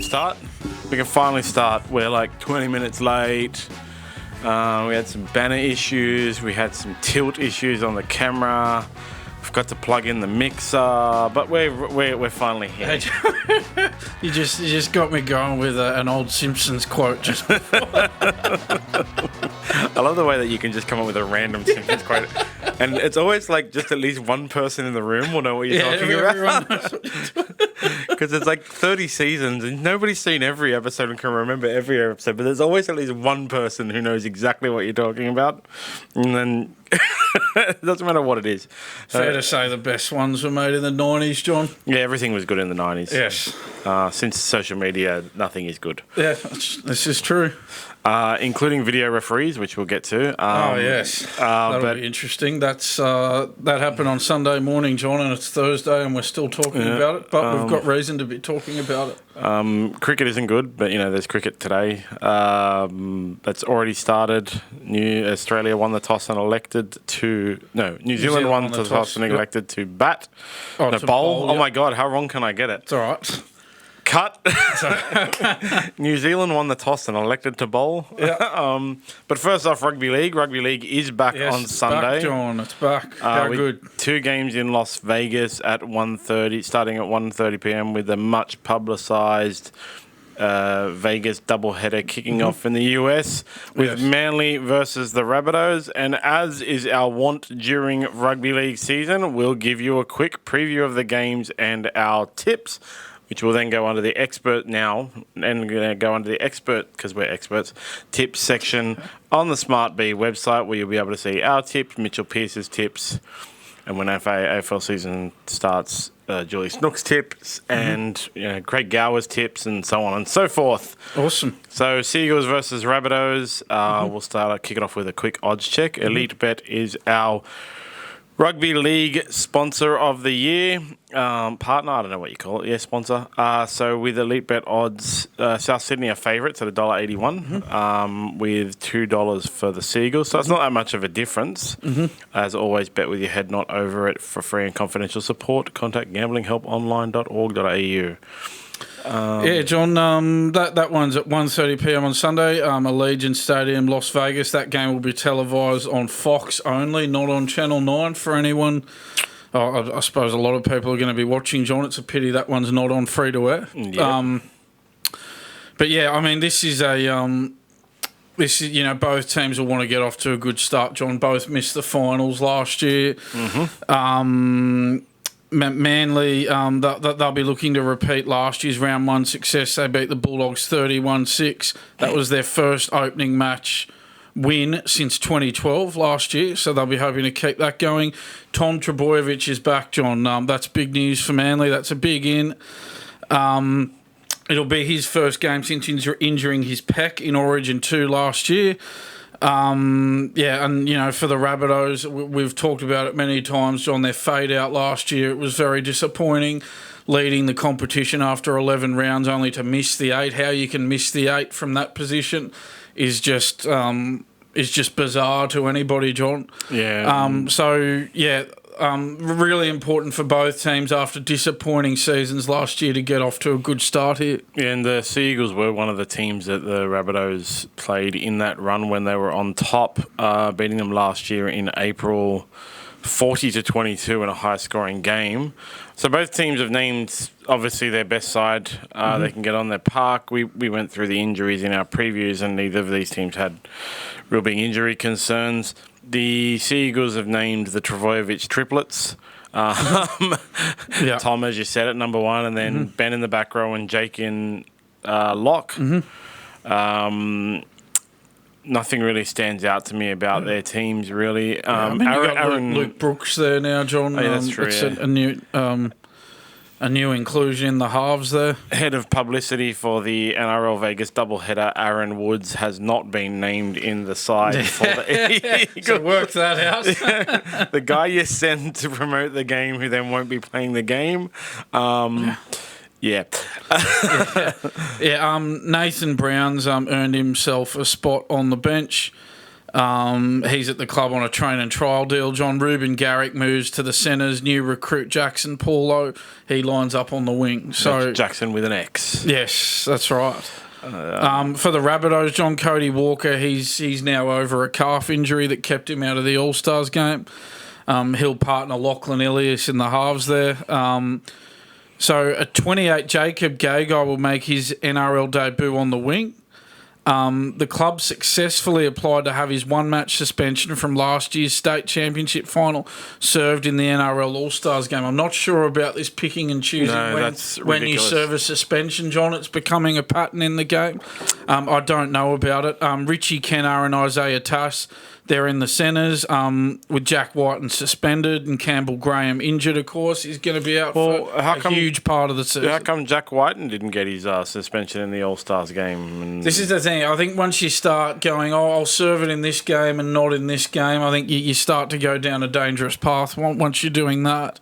can start. We can finally start. We're like 20 minutes late. We had some banner issues. We had some tilt issues on the camera. Forgot to plug in the mixer, but we're finally here. You just got me going with an old Simpsons quote just before. I love the way that you can just come up with a random Simpsons quote, and it's always like just at least one person in the room will know what you're talking about. Because it's like 30 seasons and nobody's seen every episode and can remember every episode, but there's always at least one person who knows exactly what you're talking about, and then it doesn't matter what it is. Fair to say the best ones were made in the 90s, John. Yeah, everything was good in the 90s. Yes. Since social media, nothing is good. Yeah, this is true. Including video referees, which we'll get to. Yes. That'll be interesting. That happened on Sunday morning, John, and it's Thursday, and we're still talking about it, but we've got reason to be talking about it. Cricket isn't good, but, there's cricket today. That's already started. Australia won the toss and elected to... No, New Zealand won the toss and elected to bat. To bowl. Oh, my God, how wrong can I get it? It's all right. Cut. New Zealand won the toss and elected to bowl. Yeah. But first off, Rugby League. Rugby League is back on Sunday. It's back, John. It's back. How good. 2 games in Las Vegas at 1:30, starting at 1:30 p.m. with the much publicised Vegas doubleheader kicking off in the US with Manly versus the Rabbitohs. And as is our wont during Rugby League season, we'll give you a quick preview of the games and our tips, which will then go under the expert now, and go under the expert, because we're experts, tips section on the SmartB website, where you'll be able to see our tips, Mitchell Pearce's tips, and when AFL season starts, Julie Snook's tips, and Craig Gower's tips, and so on and so forth. Awesome. So Seagulls versus Rabbitohs. We'll kick it off with a quick odds check. Elite Bet is our Rugby League sponsor of the year, partner, I don't know what you call it, sponsor. So with Elite Bet odds, South Sydney are favourites at $1.81, with $2 for the Seagulls. So it's not that much of a difference. As always, bet with your head not over it. For free and confidential support, contact gamblinghelponline.org.au. John, that one's at 1:30 p.m. on Sunday, Allegiant Stadium, Las Vegas. That game will be televised on Fox only, not on Channel 9 for anyone. I suppose a lot of people are going to be watching, John. It's a pity that one's not on free-to-air. Yeah. But, this is both teams will want to get off to a good start, John. Both missed the finals last year. Manly, they'll be looking to repeat last year's round 1 success. They beat the Bulldogs 31-6. That was their first opening match win since 2012 last year, so they'll be hoping to keep that going. Tom Trbojevic is back, John. That's big news for Manly. That's a big in. It'll be his first game since injuring his pec in Origin 2 last year. And for the Rabbitohs, we've talked about it many times, John. Their fade out last year, it was very disappointing, leading the competition after 11 rounds only to miss the 8. How you can miss the 8 from that position is just bizarre to anybody, John. Really important for both teams after disappointing seasons last year to get off to a good start here. Yeah, and the Seagulls were one of the teams that the Rabbitohs played in that run when they were on top, beating them last year in April 40-22 in a high-scoring game. So both teams have named, obviously, their best side. They can get on their park. We went through the injuries in our previews, and neither of these teams had real big injury concerns. The Seagulls have named the Trbojevic triplets. Tom, as you said, at number 1, and then Ben in the back row and Jake in lock. Nothing really stands out to me about their teams, really. You got Luke Brooks there now, John. Oh, yeah, that's true. It's a new inclusion in the halves there. Head of publicity for the NRL Vegas doubleheader, Aaron Woods, has not been named in the side for the Eagles. So work that out. The guy you send to promote the game, who then won't be playing the game. Nathan Brown's earned himself a spot on the bench. He's at the club on a train and trial deal. John Ruben Garrick moves to the centres. New recruit Jackson Paulo, he lines up on the wing. So that's Jackson with an X. Yes, that's right. For the Rabbitohs, John Cody Walker, he's now over a calf injury that kept him out of the All-Stars game. He'll partner Lachlan Ilias in the halves there. So at 28, Jacob Gagai will make his NRL debut on the wing. The club successfully applied to have his one-match suspension from last year's state championship final served in the NRL All-Stars game. I'm not sure about this picking and choosing when you serve a suspension, John. It's becoming a pattern in the game. I don't know about it. Richie Kennar and Isaiah Tass, they're in the centres with Jack Whiten suspended and Campbell Graham injured, of course. He's going to be out for a huge part of the season. How come Jack Whiten didn't get his suspension in the All-Stars game? And this is the thing. I think once you start going, I'll serve it in this game and not in this game, I think you start to go down a dangerous path once you're doing that.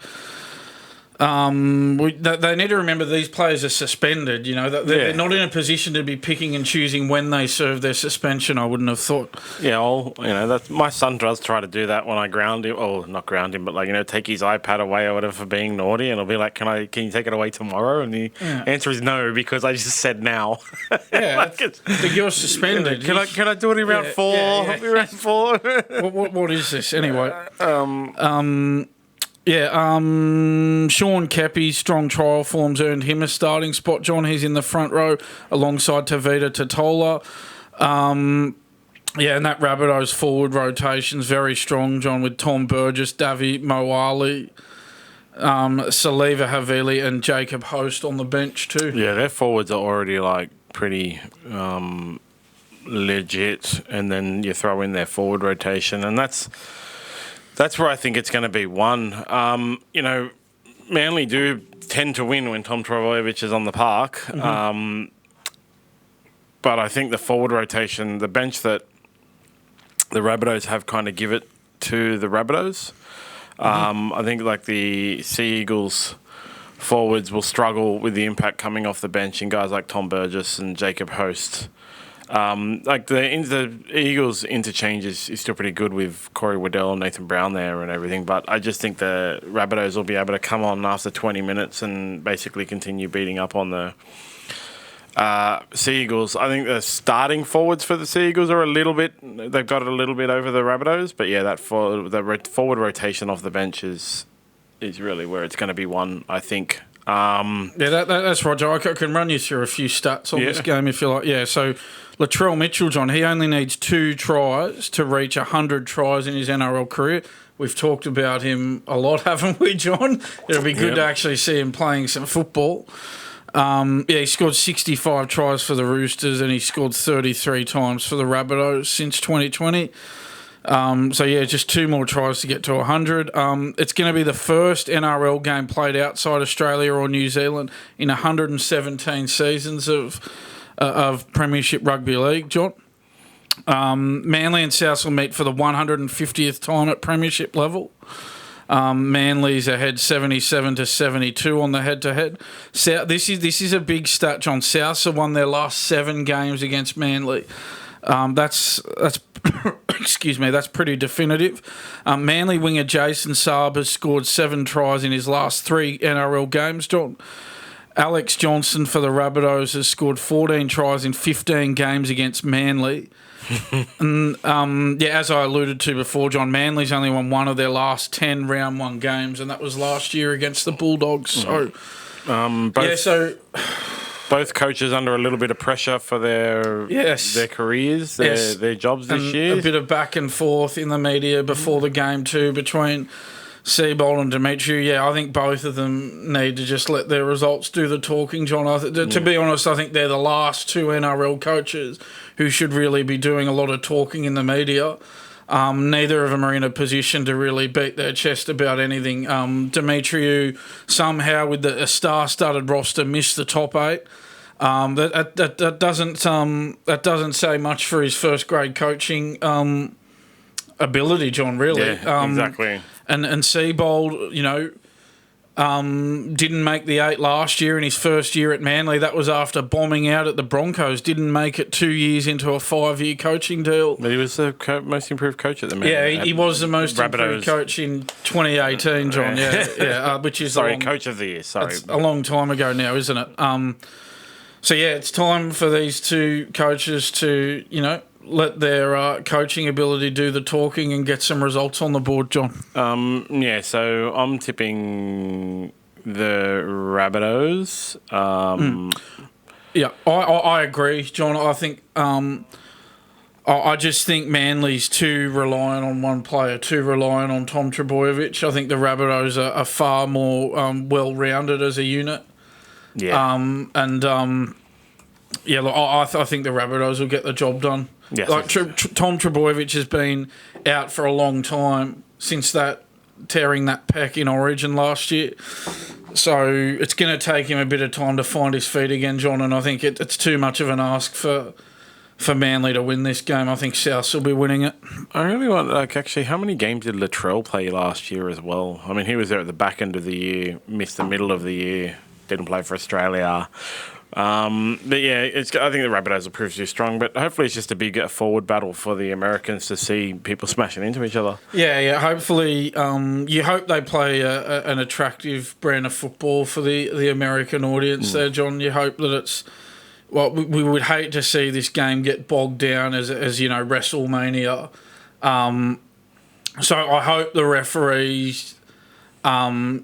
They need to remember these players are suspended. You know, they're not in a position to be picking and choosing when they serve their suspension. I wouldn't have thought. Yeah, well, that's my son does try to do that when I ground him, or not ground him, but take his iPad away or whatever for being naughty, and I'll be like, "Can you take it away tomorrow?" And the answer is no, because I just said now. Yeah, but you're suspended. Can I do it in round 4? Round 4. What is this anyway? Sean Keppie's strong trial forms earned him a starting spot, John. He's in the front row alongside Tavita Totola. And that Rabbitohs forward rotation's very strong, John, with Tom Burgess, Davi Moali, Saliva Havili and Jacob Host on the bench too. Yeah, their forwards are already pretty legit, and then you throw in their forward rotation, and that's where I think it's going to be won. Manly do tend to win when Tom Trbojevic is on the park. Mm-hmm. But I think the forward rotation, the bench that the Rabbitohs have kind of give it to the Rabbitohs. Mm-hmm. I think the Sea Eagles forwards will struggle with the impact coming off the bench in guys like Tom Burgess and Jacob Host. The Eagles' interchange is still pretty good with Corey Waddell and Nathan Brown there and everything, but I just think the Rabbitohs will be able to come on after 20 minutes and basically continue beating up on the Sea Eagles. I think the starting forwards for the Sea Eagles are they've got it a little bit over the Rabbitohs, but yeah, the forward rotation off the bench is really where it's going to be won, I think. That's right, Joe. I can run you through a few stats on this game if you like. Yeah, so Latrell Mitchell, John, he only needs 2 tries to reach 100 tries in his NRL career. We've talked about him a lot, haven't we, John? It'll be good to actually see him playing some football. He scored 65 tries for the Roosters and he scored 33 times for the Rabbitohs since 2020. Just 2 more tries to get to 100. It's going to be the first NRL game played outside Australia or New Zealand in 117 seasons of Premiership Rugby League, John. Manly and South will meet for the 150th time at Premiership level. Manly's ahead 77-72 on the head-to-head. This is a big stat, John. South have won their last 7 games against Manly. That's excuse me, that's pretty definitive. Manly winger Jason Saab has scored 7 tries in his last 3 NRL games, John. Alex Johnson for the Rabbitohs has scored 14 tries in 15 games against Manly. And, as I alluded to before, John, Manly's only won 1 of their last 10 round 1 games, and that was last year against the Bulldogs. So, both coaches under a little bit of pressure for their careers, their jobs this year. A bit of back and forth in the media before the game too between Seabold and Dimitri. Yeah, I think both of them need to just let their results do the talking, John. To be honest, I think they're the last 2 NRL coaches who should really be doing a lot of talking in the media. Neither of them are in a position to really beat their chest about anything. Demetriou somehow with a star-studded roster missed the top 8. That doesn't say much for his first-grade coaching ability, John. Really, exactly. And Seabold, Didn't make the 8 last year in his first year at Manly. That was after bombing out at the Broncos. Didn't make it 2 years into a 5-year coaching deal. But he was the most improved coach at the Manly. Yeah, he was the most improved coach in 2018, John. Which is coach of the year. That's a long time ago now, isn't it? So it's time for these two coaches to, let their coaching ability do the talking and get some results on the board, John. So I'm tipping the Rabbitohs. I agree, John. I think I just think Manly's too reliant on one player, too reliant on Tom Trbojevic. I think the Rabbitohs are far more well-rounded as a unit. Yeah. I think the Rabbitohs will get the job done. Yes, Tom Trbojevic has been out for a long time since tearing that pec in Origin last year. So it's going to take him a bit of time to find his feet again, John, and I think it's too much of an ask for Manly to win this game. I think Souths will be winning it. I really want, how many games did Latrell play last year as well? I mean, he was there at the back end of the year, missed the middle of the year, didn't play for Australia. I think the Rabbitohs will prove too strong, but hopefully it's just a big forward battle for the Americans to see people smashing into each other. Yeah. Hopefully, you hope they play an attractive brand of football for the American audience there, John. You hope that it's... Well, we would hate to see this game get bogged down as WrestleMania. So I hope the referees...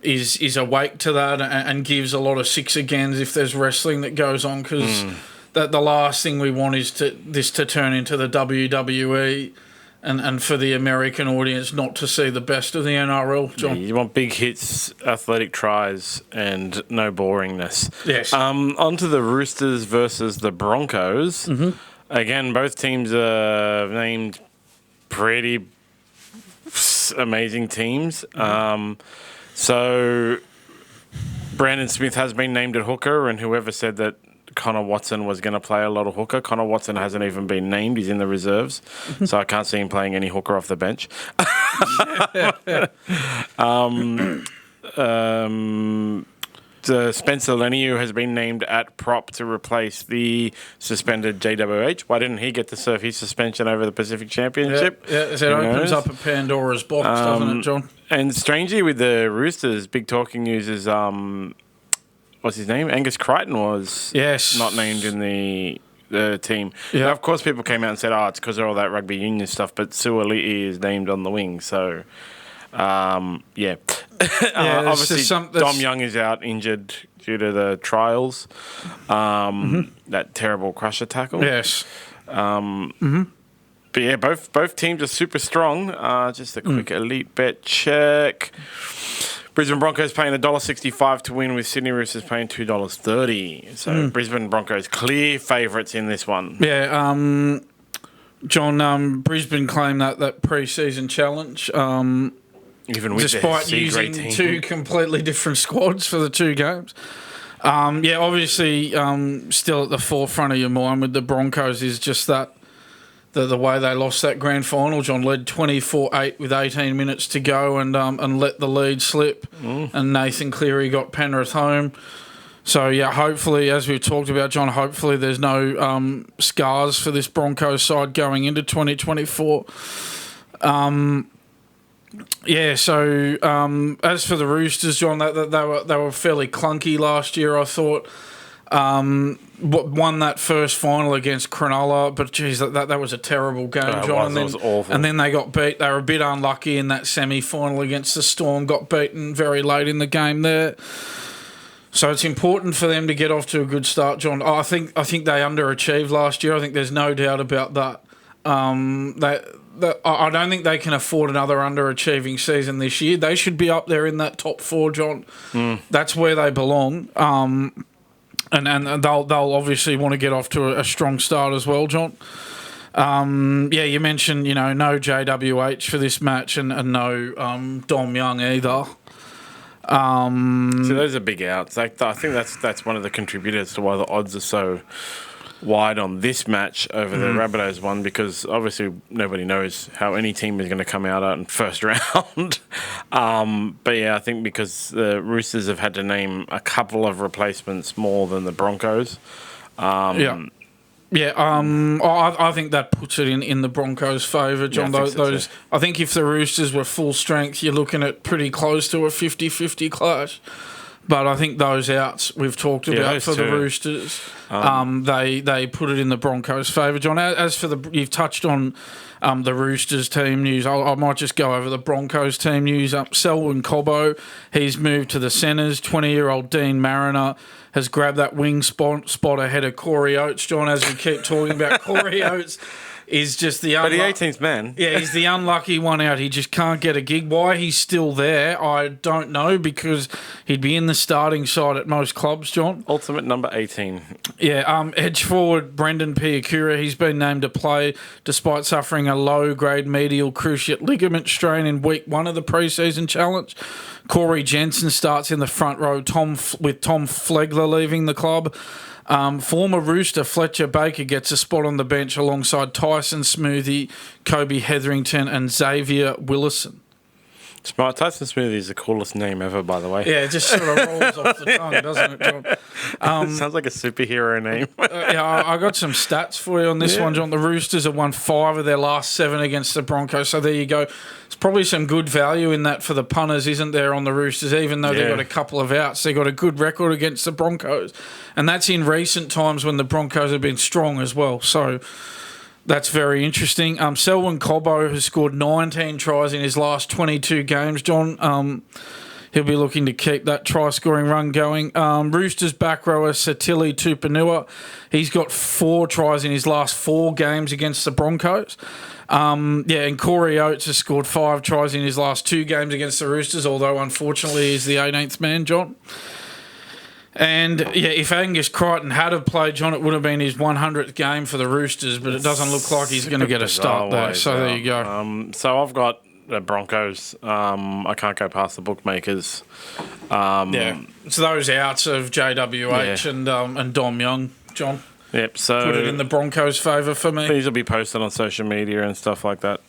is awake to that and gives a lot of six agains if there's wrestling that goes on, because the last thing we want is this to turn into the WWE and for the American audience not to see the best of the NRL, John. Yeah, you want big hits, athletic tries, and no boringness. Yes. On to the Roosters versus the Broncos. Mm-hmm. Again, both teams are named pretty amazing teams. So Brandon Smith has been named at hooker, and whoever said that Connor Watson was going to play a lot of hooker, Connor Watson hasn't even been named. He's in the reserves, so I can't see him playing any hooker off the bench. Spencer Leniu has been named at prop to replace the suspended JWH. Why didn't he get to serve his suspension over the Pacific Championship? Yeah, so it opens up a Pandora's box, doesn't it, John? And strangely with the Roosters, big talking news is, what's his name? Angus Crichton was not named in the team. Yeah. Now, of course, people came out and said, it's because of all that rugby union stuff, but Suoli'i is named on the wing, so... obviously, Dom Young is out injured due to the trials. That terrible crusher tackle. Yes. But yeah, both teams are super strong. Just a quick elite bet check. Brisbane Broncos paying $1.65 to win, with Sydney Roosters paying $2.30. So Brisbane Broncos clear favourites in this one. Yeah. John, Brisbane claimed that pre-season challenge. Even with despite using two completely different squads for the two games. Obviously, still at the forefront of your mind with the Broncos is just that the way they lost that grand final. John led 24-8 with 18 minutes to go and let the lead slip. And Nathan Cleary got Penrith home. So, hopefully, as we've talked about, John, hopefully there's no scars for this Broncos side going into 2024. As for the Roosters, John, they were fairly clunky last year, I thought. Won that first final against Cronulla, but geez, that was a terrible game, John. That was awful. And then they got beat. They were a bit unlucky in that semi-final against the Storm. Got beaten very late in the game there. So it's important for them to get off to a good start, John. I think they underachieved last year. I think there's no doubt about that. I don't think they can afford another underachieving season this year. They should be up there in that top four, John. That's where they belong. And they'll obviously want to get off to a strong start as well, John. You mentioned, no JWH for this match and no Dom Young either. So those are big outs. I think that's one of the contributors to why the odds are so wide on this match over the Rabbitohs one because obviously nobody knows how any team is going to come out in first round. But yeah, I think because the Roosters have had to name a couple of replacements more than the Broncos. I think that puts it in the Broncos' favour, John. I think if the Roosters were full strength, you're looking at pretty close to a 50-50 clash. But I think those outs we've talked about for the Roosters, they put it in the Broncos' favour, John. As for you've touched on the Roosters team news. I might just go over the Broncos team news. Selwyn Cobbo, he's moved to the centres. 20-year-old Dean Mariner has grabbed that wing spot ahead of Corey Oates, John. As we keep talking about, Corey Oates is just the but the 18th man. Yeah, he's the unlucky one out. He just can't get a gig. Why he's still there, I don't know, because he'd be in the starting side at most clubs, John. Ultimate number 18. Yeah, edge forward Brendan Piakura, he's been named to play despite suffering a low-grade medial cruciate ligament strain in week 1 of the pre-season challenge. Corey Jensen starts in the front row, with Tom Flegler leaving the club. Former Rooster Fletcher Baker gets a spot on the bench alongside Tyson Smoothie, Kobe Hetherington and Xavier Willison. Tyson Smoothie is the coolest name ever, by the way. Yeah, it just sort of rolls off the tongue, doesn't it, John? It sounds like a superhero name. I got some stats for you on this one, John. The Roosters have won 5 of their last 7 against the Broncos, so there you go. There's probably some good value in that for the punters, isn't there, on the Roosters, even though they've got a couple of outs. They've got a good record against the Broncos, and that's in recent times when the Broncos have been strong as well, so that's very interesting. Selwyn Cobbo has scored 19 tries in his last 22 games, John. He'll be looking to keep that try-scoring run going. Roosters back rower Satili Tupanua, he's got 4 tries in his last 4 games against the Broncos. And Corey Oates has scored 5 tries in his last 2 games against the Roosters, although unfortunately he's the 18th man, John. And, if Angus Crichton had have played, John, it would have been his 100th game for the Roosters, but it doesn't look like he's going to get a start there. So there you go. So I've got the Broncos. I can't go past the bookmakers. It's those outs of JWH and Dom Young, John. Yep, so put it in the Broncos' favour for me. These will be posted on social media and stuff like that.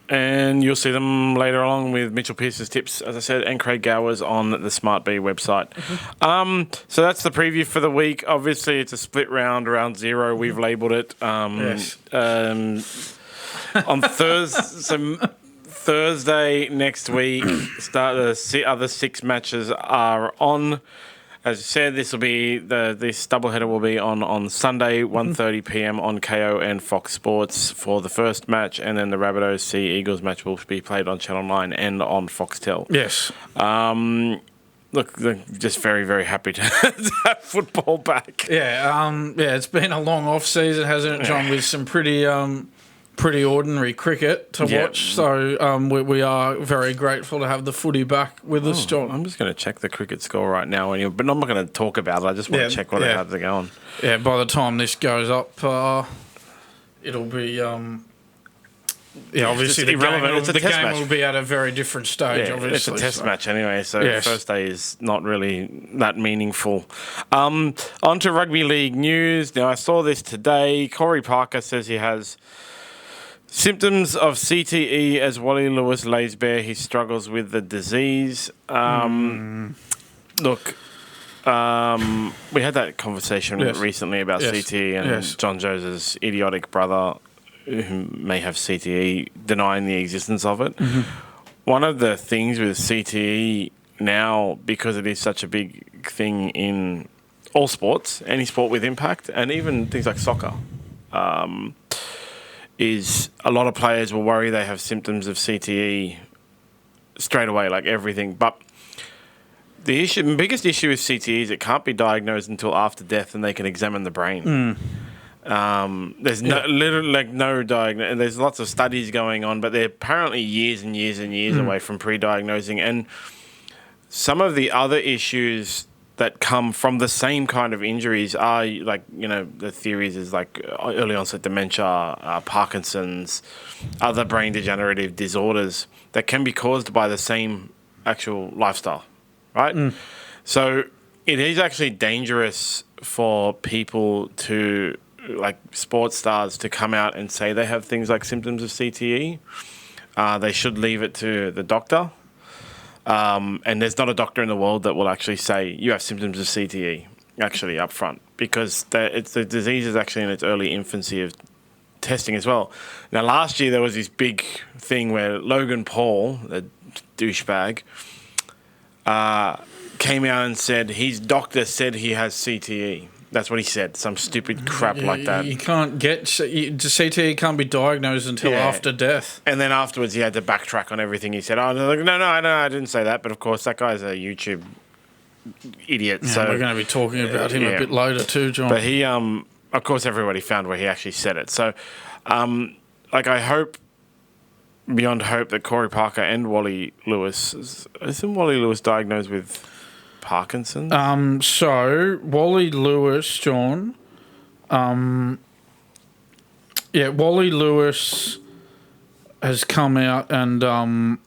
And you'll see them later along with Mitchell Pearce's tips, as I said, and Craig Gower's on the SmartB website. So that's the preview for the week. Obviously, it's a split round 0. We've labelled it. On Thursday next week, the other 6 matches are on. As I said, this doubleheader will be on Sunday, 1:30 p.m. on KO and Fox Sports for the first match, and then the Rabbitohs Sea Eagles match will be played on Channel 9 and on Foxtel. Yes. Look, just very, very happy to have football back. It's been a long off-season, hasn't it, John, with some pretty ordinary cricket to watch. So we are very grateful to have the footy back with us, John. I'm just going to check the cricket score right now, but I'm not going to talk about it. I just want to check what it has going. Yeah, by the time this goes up, it'll be... obviously the game will be at a very different stage, obviously. It's a test match anyway, so the first day is not really that meaningful. On to Rugby League news. Now, I saw this today. Corey Parker says he has symptoms of CTE as Wally Lewis lays bare he struggles with the disease. Look, we had that conversation recently about CTE and John Jose's idiotic brother who may have CTE denying the existence of it. One of the things with CTE now, because it is such a big thing in all sports, any sport with impact, and even things like soccer, is a lot of players will worry they have symptoms of CTE straight away, like everything. But the biggest issue with CTE is it can't be diagnosed until after death, and they can examine the brain. There's no diagnosis. There's lots of studies going on, but they're apparently years and years and years away from pre-diagnosing. And some of the other issues that come from the same kind of injuries are the theories is like early onset dementia, Parkinson's, other brain degenerative disorders that can be caused by the same actual lifestyle, right? So it is actually dangerous for people to, like sports stars, to come out and say they have things like symptoms of CTE. They should leave it to the doctor. And there's not a doctor in the world that will actually say you have symptoms of CTE actually up front, because the disease is actually in its early infancy of testing as well. Now, last year there was this big thing where Logan Paul, the douchebag, came out and said his doctor said he has CTE. That's what he said. Some stupid crap like that. You can't get CTE can't be diagnosed until after death. And then afterwards, he had to backtrack on everything he said. Oh, no, I didn't say that. But of course, that guy's a YouTube idiot. Yeah, so we're going to be talking about him a bit later too, John. But he, of course, everybody found where he actually said it. So, I hope beyond hope that Corey Parker and Wally Lewis isn't Wally Lewis diagnosed with Parkinson's? So Wally Lewis, John. Wally Lewis has come out and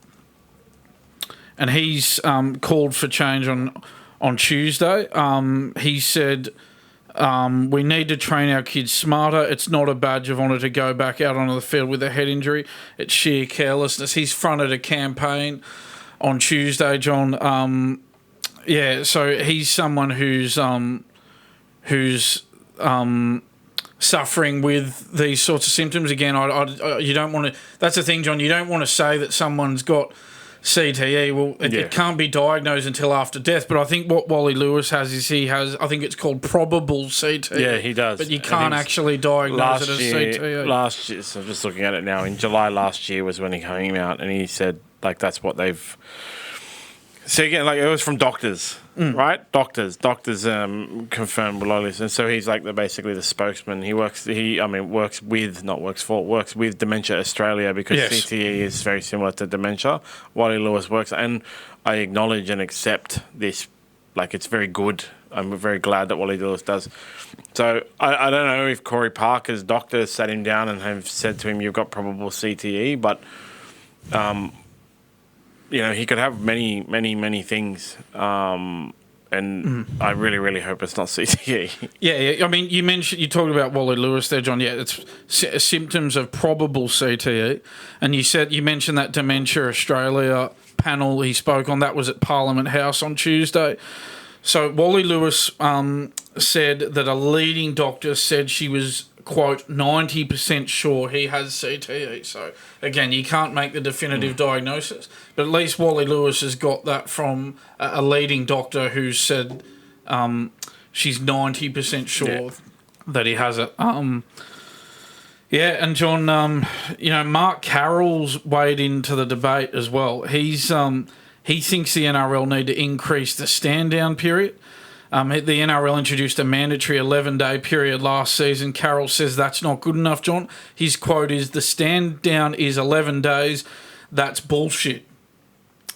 he's called for change on Tuesday. He said we need to train our kids smarter. It's not a badge of honour to go back out onto the field with a head injury. It's sheer carelessness. He's fronted a campaign on Tuesday, John. So he's someone who's suffering with these sorts of symptoms. Again, you don't want to. That's the thing, John. You don't want to say that someone's got CTE. Well, it can't be diagnosed until after death. But I think what Wally Lewis has is I think it's called probable CTE. Yeah, he does. But you can't actually diagnose it as CTE. Last year, so I'm just looking at it now. In July last year was when he came out and he said that's what they've. So again, it was from doctors, right? Doctors confirmed Wally Lewis, and so he's basically the spokesman. Works with Dementia Australia, because CTE is very similar to dementia. Wally Lewis works, and I acknowledge and accept this. It's very good. I'm very glad that Wally Lewis does. So I don't know if Corey Parker's doctor sat him down and have said to him, "You've got probable CTE," but. He could have many, many, many things, and I really, really hope it's not CTE. Yeah. I mean, you talked about Wally Lewis there, John. Yeah, it's symptoms of probable CTE, and you mentioned that Dementia Australia panel he spoke on. That was at Parliament House on Tuesday. So Wally Lewis said that a leading doctor said she was, quote, 90% sure he has CTE. So, again, you can't make the definitive diagnosis, but at least Wally Lewis has got that from a leading doctor who said she's 90% sure that he has it. And John, Mark Carroll's weighed into the debate as well. He thinks the NRL need to increase the stand-down period. The NRL introduced a mandatory 11-day period last season. Carroll says that's not good enough, John. His quote is, "The stand down is 11 days. That's bullshit.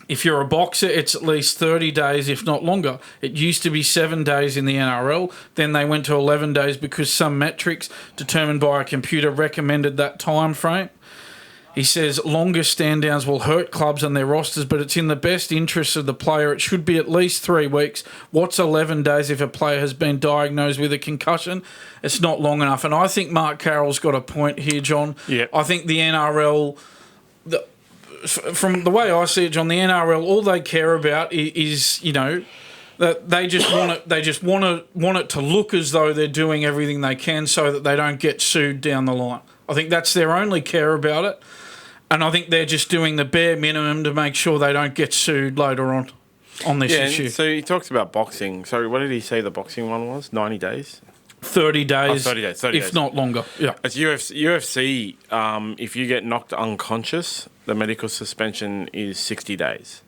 If you're a boxer, it's at least 30 days, if not longer. It used to be 7 days in the NRL. Then they went to 11 days because some metrics determined by a computer recommended that time frame." He says longer stand-downs will hurt clubs and their rosters, but it's in the best interest of the player. It should be at least 3 weeks. What's 11 days if a player has been diagnosed with a concussion? It's not long enough. And I think Mark Carroll's got a point here, John. Yep. I think the NRL, from the way I see it, John, the NRL, all they care about is that they just want it. They just want it to look as though they're doing everything they can so that they don't get sued down the line. I think that's their only care about it. And I think they're just doing the bare minimum to make sure they don't get sued later on this issue. So he talks about boxing. Sorry, what did he say the boxing one was? 90 days? 30 days. 30 days. If not longer. Yeah. It's UFC. If you get knocked unconscious, the medical suspension is 60 days.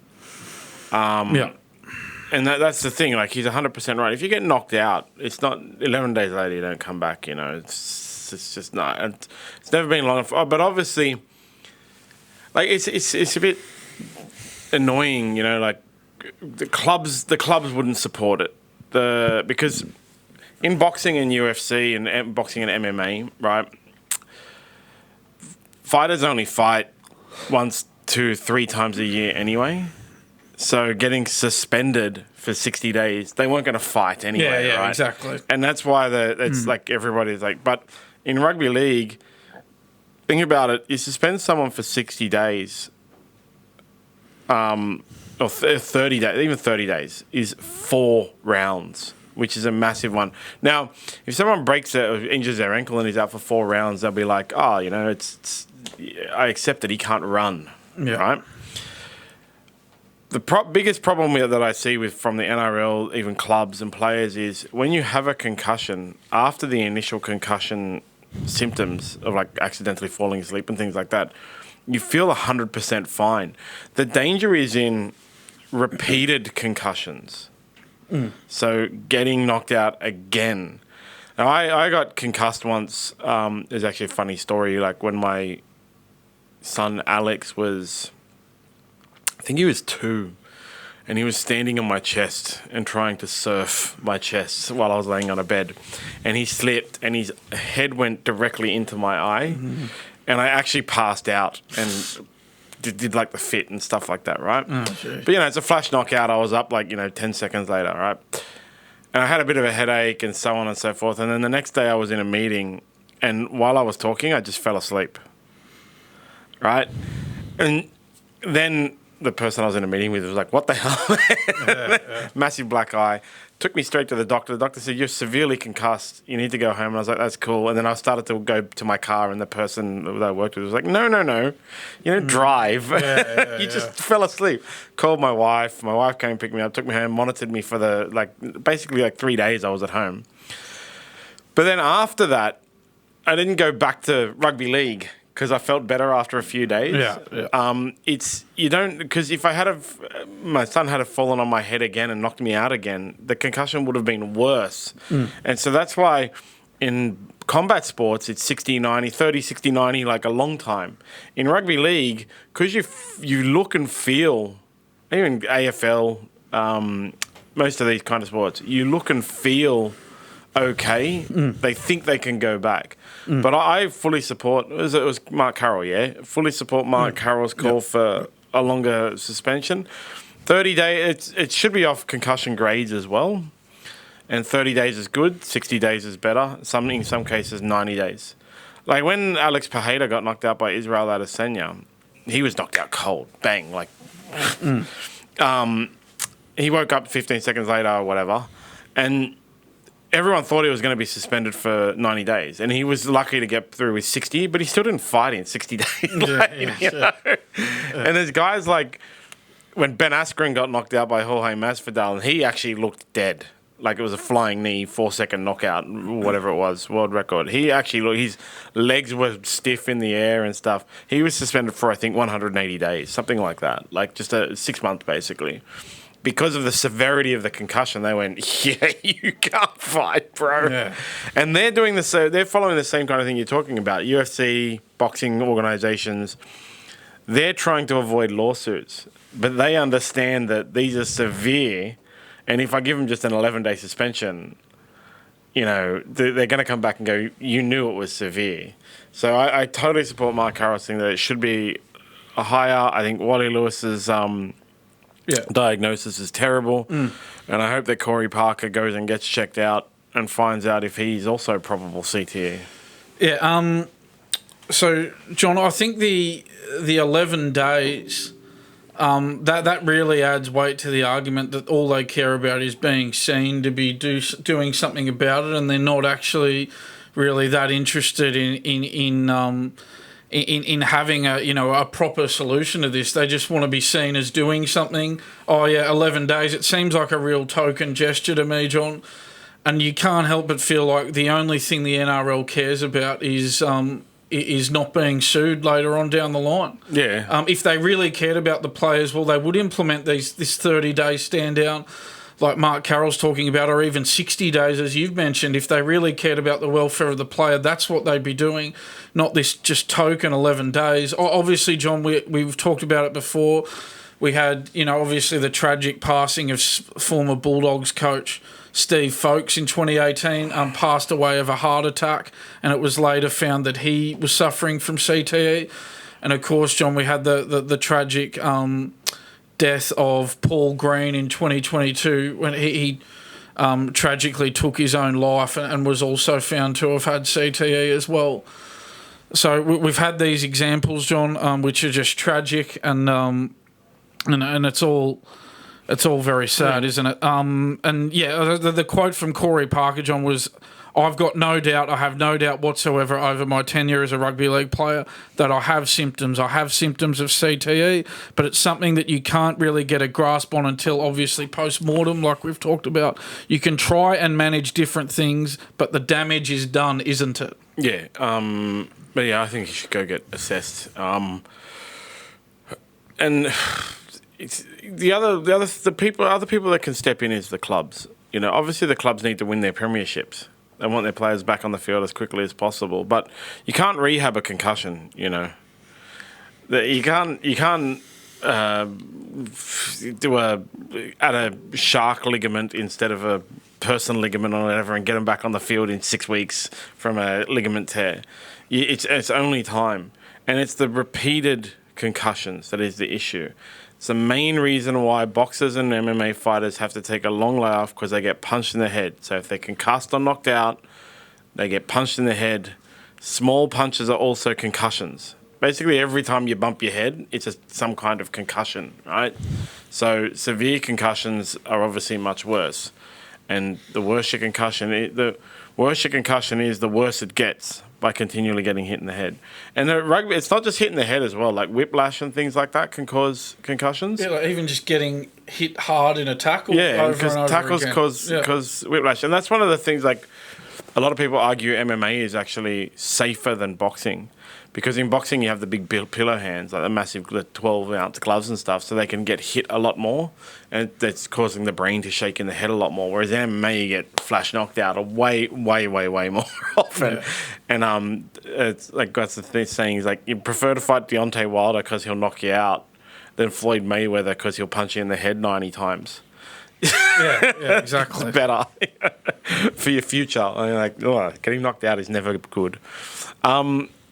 And that's the thing. He's 100% right. If you get knocked out, it's not 11 days later you don't come back. It's just not. It's never been long enough. But obviously, it's a bit annoying. The clubs wouldn't support it. Because in boxing and UFC and boxing and MMA, right, fighters only fight once, 2, 3 times a year anyway. So getting suspended for 60 days, they weren't going to fight anyway, right? Exactly. And that's why it's like everybody's like, but in rugby league, think about it, you suspend someone for 60 days, or 30 days, even 30 days, is 4 rounds, which is a massive one. Now, if someone breaks or injures their ankle and is out for 4 rounds, they'll be like, oh, I accept that he can't run, right? The biggest problem that I see from the NRL, even clubs and players, is when you have a concussion, after the initial concussion symptoms of like accidentally falling asleep and things like that, you feel 100% fine. The danger is in repeated concussions. So getting knocked out again. Now, I got concussed once. There's actually a funny story. Like when my son Alex was, I think he was 2, and he was standing on my chest and trying to surf my chest while I was laying on a bed, and he slipped and his head went directly into my eye, and I actually passed out and did like the fit and stuff like that, right? Oh, sure. But it's a flash knockout. I was up like 10 seconds later, right? And I had a bit of a headache and so on and so forth. And then the next day I was in a meeting, and while I was talking, I just fell asleep, right? And then the person I was in a meeting with was like, what the hell? Massive black eye. Took me straight to the doctor. The doctor said, you're severely concussed. You need to go home. And I was like, that's cool. And then I started to go to my car, and the person that I worked with was like, no. You don't drive. You just fell asleep. Called my wife. My wife came and picked me up, took me home, monitored me for basically 3 days I was at home. But then after that, I didn't go back to rugby league because I felt better after a few days. Because if my son had fallen on my head again and knocked me out again, the concussion would have been worse. And so that's why in combat sports, it's 60, 90, 30, 60, 90, like a long time. In rugby league, because you look and feel, even AFL, most of these kind of sports, you look and feel okay. They think they can go back. But I fully support, it was Mark Carroll, fully support Mark Carroll's call for a longer suspension. 30 days, it should be off concussion grades as well. And 30 days is good, 60 days is better. In some cases, 90 days. Like when Alex Pajeda got knocked out by Israel Adesanya, he was knocked out cold, bang, like. He woke up 15 seconds later or whatever, and everyone thought he was going to be suspended for 90 days, and he was lucky to get through with 60, but he still didn't fight in 60 days. And there's guys like when Ben Askren got knocked out by Jorge Masvidal, and he actually looked dead. Like it was a flying knee, 4-second knockout, whatever it was, world record. He actually looked, his legs were stiff in the air and stuff. He was suspended for, I think, 180 days, something like that. Like just 6 months, basically. Because of the severity of the concussion, they went, yeah, you can't fight, bro. Yeah. And they're doing this, they're following the same kind of thing you're talking about. UFC, boxing organizations, they're trying to avoid lawsuits, but they understand that these are severe. And if I give them just an 11-day suspension, they're going to come back and go, you knew it was severe. So I totally support Mark Carroll's thing that it should be a higher. I think Wally Lewis's diagnosis is terrible. And I hope that Corey Parker goes and gets checked out and finds out if he's also probable CTE. Yeah. So, John, I think the 11 days... that really adds weight to the argument that all they care about is being seen to be doing something about it, and they're not actually really that interested in having a proper solution to this. They just want to be seen as doing something. 11 days. It seems like a real token gesture to me, John. And you can't help but feel like the only thing the NRL cares about is not being sued later on down the line. Yeah. If they really cared about the players, well, they would implement this 30-day stand down like Mark Carroll's talking about, or even 60 days, as you've mentioned. If they really cared about the welfare of the player, that's what they'd be doing, not this just token 11 days. Obviously, John, we've talked about it before. We had, obviously the tragic passing of former Bulldogs coach Steve Folkes in 2018, passed away of a heart attack, and it was later found that he was suffering from CTE. And of course, John, we had the tragic death of Paul Green in 2022 when he tragically took his own life and was also found to have had CTE as well. So we've had these examples, John, which are just tragic, and it's all very sad, isn't it? And yeah, the quote from Corey Parker, John, was, "I've got no doubt, I have no doubt whatsoever over my tenure as a rugby league player that I have symptoms. I have symptoms of CTE, but it's something that you can't really get a grasp on until obviously post-mortem, like we've talked about. You can try and manage different things, but the damage is done, isn't it?" Yeah, but yeah, I think you should go get assessed. And it's other people that can step in is the clubs. You know, obviously the clubs need to win their premierships. They want their players back on the field as quickly as possible, but you can't rehab a concussion. You know, you can't do add a shark ligament instead of a person ligament or whatever and get them back on the field in 6 weeks from a ligament tear. It's only time, and it's the repeated concussions that is the issue. It's the main reason why boxers and MMA fighters have to take a long layoff, because they get punched in the head. So if they're concussed or knocked out, they get punched in the head. Small punches are also concussions. Basically, every time you bump your head, it's some kind of concussion, right? So severe concussions are obviously much worse. And the worse your concussion is, the worse it gets by continually getting hit in the head. And the rugby, it's not just hitting the head as well. Like whiplash and things like that can cause concussions. Yeah, like even just getting hit hard in a tackle. Yeah, because tackles cause whiplash. And that's one of the things, like, a lot of people argue MMA is actually safer than boxing. Because in boxing, you have the big pillow hands, like the massive 12-ounce gloves and stuff, so they can get hit a lot more, and that's causing the brain to shake in the head a lot more. Whereas in MMA, you get flash knocked out way more often. Yeah. And it's like, that's the saying, is like, you prefer to fight Deontay Wilder because he'll knock you out than Floyd Mayweather because he'll punch you in the head 90 times. Yeah, exactly. It's better for your future. I mean, like, getting knocked out is never good.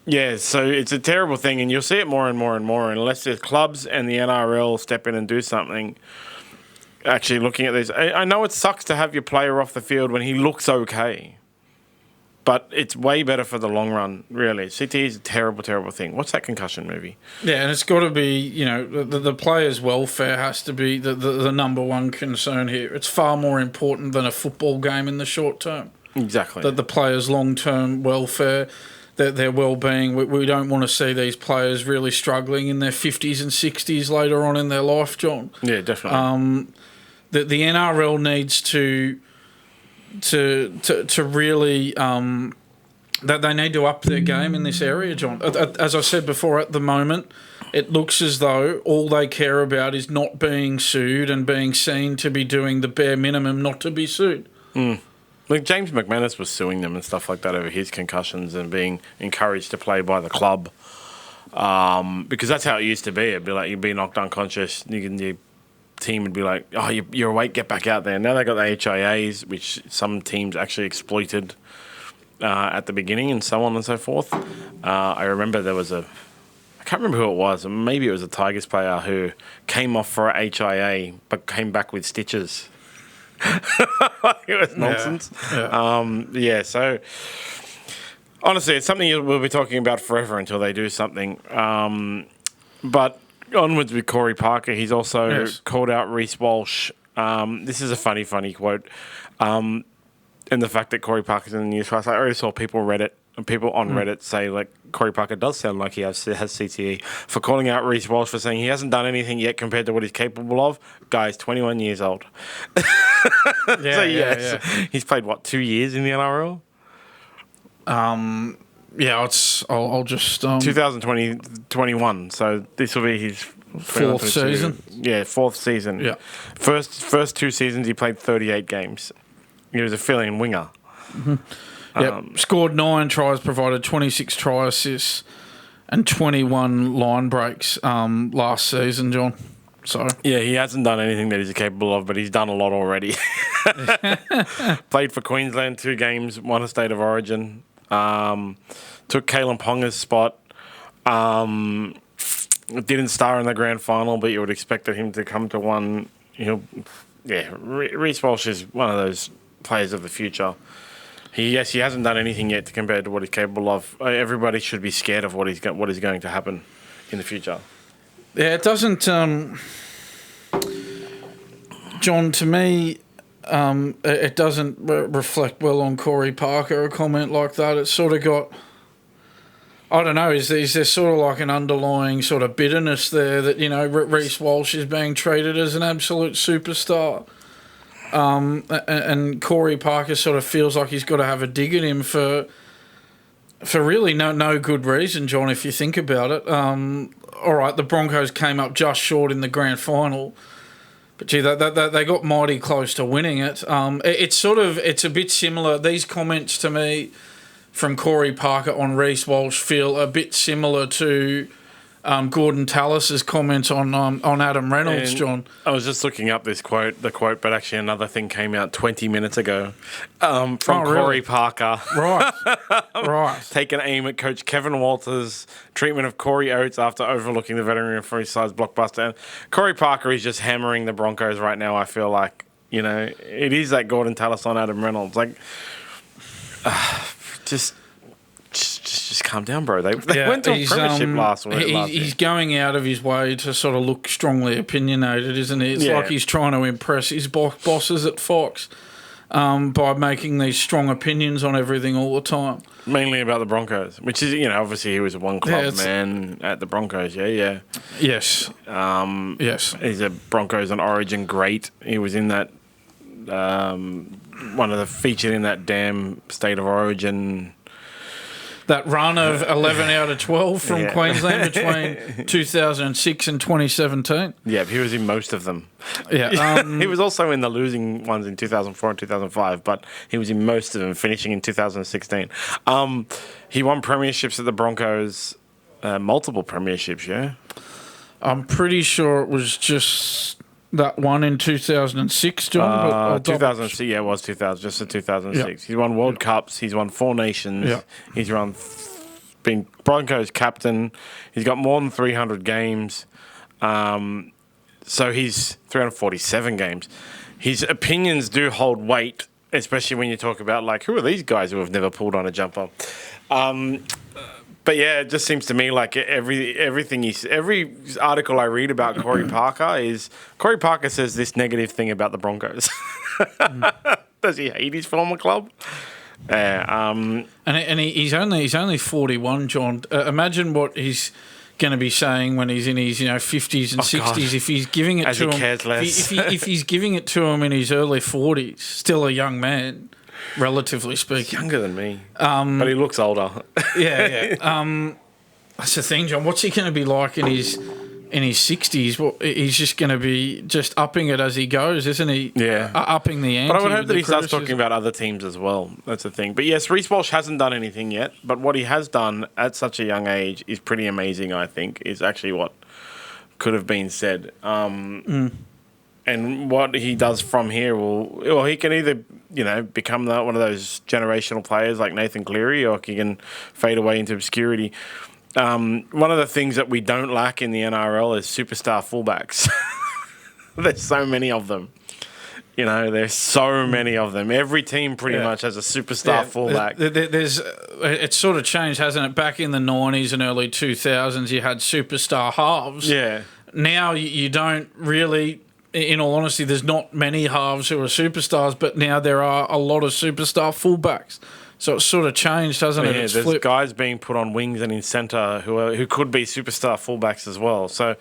Yeah, so it's a terrible thing, and you'll see it more and more and more unless the clubs and the NRL step in and do something. Actually, looking at this, I know it sucks to have your player off the field when he looks okay, but it's way better for the long run, really. CTE is a terrible, terrible thing. What's that concussion movie? Yeah, and it's got to be, you know, the player's welfare has to be the number one concern here. It's far more important than a football game in the short term. Exactly. The player's long-term welfare, their well-being. We don't want to see these players really struggling in their 50s and 60s later on in their life, John. Yeah, definitely. The NRL needs to really that they need to up their game in this area, John. As I said before, at the moment, it looks as though all they care about is not being sued and being seen to be doing the bare minimum not to be sued. Mm. Like James McManus was suing them and stuff like that over his concussions and being encouraged to play by the club, because that's how it used to be. It'd be like you'd be knocked unconscious, your team would be like, "Oh, you're awake, get back out there." Now they got the HIAs, which some teams actually exploited at the beginning, and so on and so forth. I remember there was I can't remember who it was. Maybe it was a Tigers player who came off for a HIA but came back with stitches. It was nonsense. Yeah. So honestly, it's something we'll be talking about forever until they do something. But onwards with Corey Parker, he's also called out Reece Walsh. This is a funny quote. And the fact that Corey Parker's in the news, I already saw people on Reddit say, like, Corey Parker does sound like he has CTE, for calling out Reece Walsh for saying he hasn't done anything yet compared to what he's capable of. Guy's 21 years old. He's played, 2 years in the NRL? I'll just... 2020-21, so this will be his... fourth season? Yeah, fourth season. Yeah. First 2 seasons, he played 38 games. He was a fill-in winger. Mm-hmm. Scored 9 tries, provided 26 try assists and 21 line breaks last season, John. So yeah, he hasn't done anything that he's capable of, but he's done a lot already. Played for Queensland 2 games, won a State of Origin. Took Kalen Ponga's spot. Didn't star in the grand final, but you would expected him to come to one. Reece Walsh is one of those players of the future. He hasn't done anything yet compared to what he's capable of. Everybody should be scared of what is going to happen in the future. Yeah, it doesn't, John. To me, it doesn't reflect well on Corey Parker. A comment like that, it's sort of got. I don't know. Is there sort of like an underlying sort of bitterness there that Reece Walsh is being treated as an absolute superstar, and Corey Parker sort of feels like he's got to have a dig at him for really no good reason, John. If you think about it, all right, the Broncos came up just short in the grand final, but gee, they got mighty close to winning it. It's a bit similar. These comments to me from Corey Parker on Reece Walsh feel a bit similar to Gordon Tallis's comments on Adam Reynolds, and John. I was just looking up the quote, but actually another thing came out 20 minutes ago from Corey Parker. Right. Taking aim at Coach Kevin Walters' treatment of Corey Oates after overlooking the veteran for his size blockbuster. And Corey Parker is just hammering the Broncos right now, I feel like. It is like Gordon Tallis on Adam Reynolds. Like, Just calm down, bro. They went to a premiership last week. He's going out of his way to sort of look strongly opinionated, isn't he? It's like he's trying to impress his bosses at Fox by making these strong opinions on everything all the time. Mainly about the Broncos, which is, obviously he was a one-club man at the Broncos, yeah. Yes. Yes. He's a Broncos and Origin great. He was in that, featured in that damn State of Origin. That run of 11 out of 12 from Queensland between 2006 and 2017. Yeah, he was in most of them. Yeah, he was also in the losing ones in 2004 and 2005, but he was in most of them, finishing in 2016. He won premierships at the Broncos, multiple premierships, yeah? I'm pretty sure it was just that one in 2006, John. 2006, yeah, it was 2000, just in 2006. Yep. He's won World Cups. He's won 4 nations. Yep. He's been Broncos captain. He's got more than 300 games. So he's 347 games. His opinions do hold weight, especially when you talk about, like, who are these guys who have never pulled on a jumper? But yeah, it just seems to me like every article I read about Corey Parker says this negative thing about the Broncos. Does he hate his former club? And he's only 41, John. Imagine what he's going to be saying when he's in his 50s and 60s. God. If he's giving it to him, cares less. If he's giving it to him in his early 40s, still a young man. Relatively speaking. He's younger than me, but he looks older. Yeah. That's the thing, John. What's he going to be like in his 60s? Well, he's just going to be just upping it as he goes, isn't he? Yeah. Upping the ante. But I would hope that he starts talking about other teams as well. That's the thing. But yes, Reece Walsh hasn't done anything yet, but what he has done at such a young age is pretty amazing, I think, is actually what could have been said. And what he does from here he can either, become one of those generational players like Nathan Cleary, or he can fade away into obscurity. One of the things that we don't lack in the NRL is superstar fullbacks. There's so many of them. There's so many of them. Every team pretty much has a superstar fullback. It's sort of changed, hasn't it? Back in the 90s and early 2000s, you had superstar halves. Yeah. Now you don't really... In all honesty, there's not many halves who are superstars, but now there are a lot of superstar fullbacks. So it's sort of changed, hasn't it? There's flipped. Guys being put on wings and in centre who could be superstar fullbacks as well. So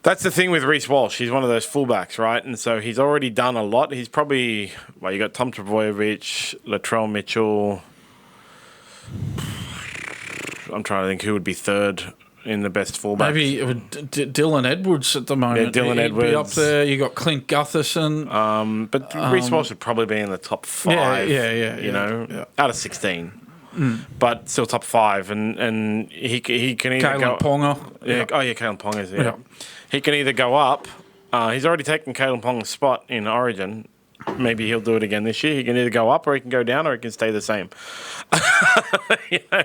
that's the thing with Reece Walsh. He's one of those fullbacks, right? And so he's already done a lot. He's probably... Well, you got Tom Trbojevic, Latrell Mitchell. I'm trying to think who would be third in the best fullbacks. Maybe Dylan Edwards at the moment. Yeah, Dylan Edwards. Be up there. You got Clint Gutherson. But Reece Walsh would probably be in the top 5. Yeah. Out of 16. But still top 5, and he can either Kalen Ponga. Yeah. Oh yeah, Kalen Ponga's there. Yeah. He can either go up. He's already taken Kalen Ponga's spot in Origin. Maybe he'll do it again this year. He can either go up, or he can go down, or he can stay the same.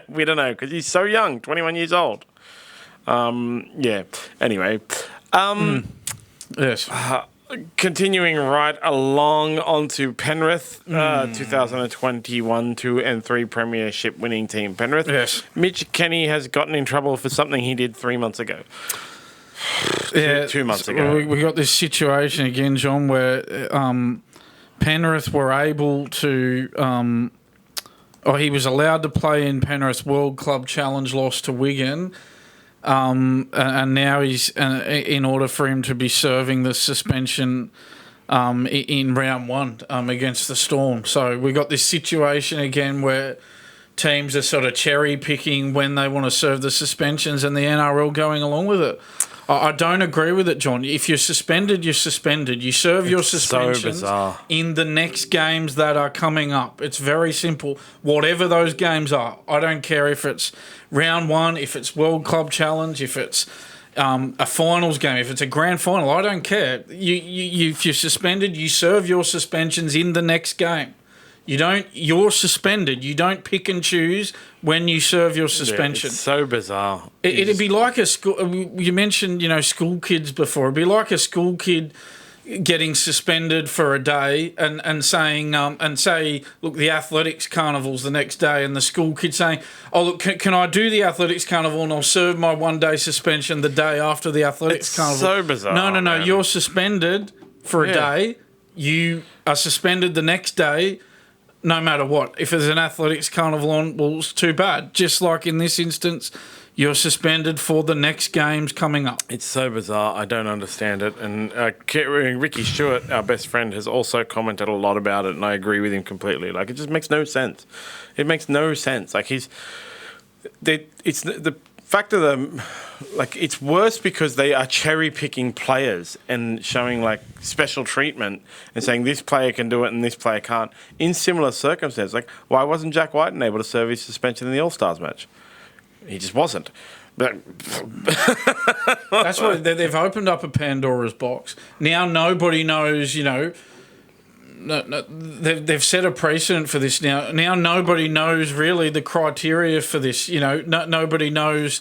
We don't know, because he's so young, 21 years old. Yeah. Anyway. Yes. Continuing right along onto Penrith, 2021 2 and 3 premiership winning team Penrith. Yes. Mitch Kenny has gotten in trouble for something he did 3 months ago. Two months ago. We got this situation again, John, where Penrith were able to... he was allowed to play in Penrith's World Club Challenge loss to Wigan. And now he's in order for him to be serving the suspension in round one against the Storm. So we got this situation again where teams are sort of cherry picking when they want to serve the suspensions, and the NRL going along with it. I don't agree with it, John. If you're suspended, you're suspended. You serve your suspensions in the next games that are coming up. It's very simple. Whatever those games are, I don't care if it's round one, if it's World Club Challenge, if it's a finals game, if it's a grand final, I don't care. If you're suspended, you serve your suspensions in the next game. You're suspended. You don't pick and choose when you serve your suspension. Yeah, it's so bizarre. It'd be like a school. You mentioned, school kids before. It'd be like a school kid getting suspended for a day and saying, look, the athletics carnival's the next day, and the school kid saying, oh, look, can I do the athletics carnival and I'll serve my 1 day suspension the day after the athletics carnival? So bizarre. No. Man. You're suspended for a day. You are suspended the next day. No matter what. If there's an athletics carnival on, well, it's too bad. Just like in this instance, you're suspended for the next games coming up. It's so bizarre. I don't understand it. And Ricky Stewart, our best friend, has also commented a lot about it, and I agree with him completely. Like, it just makes no sense. It makes no sense. Like, it's the fact of the... Like, it's worse because they are cherry-picking players and showing, like, special treatment and saying this player can do it and this player can't in similar circumstances. Like, why wasn't Jack Whiten able to serve his suspension in the All-Stars match? He just wasn't. But that's why they've opened up a Pandora's box. Now nobody knows, they've set a precedent for this now. Now nobody knows really the criteria for this. Nobody knows...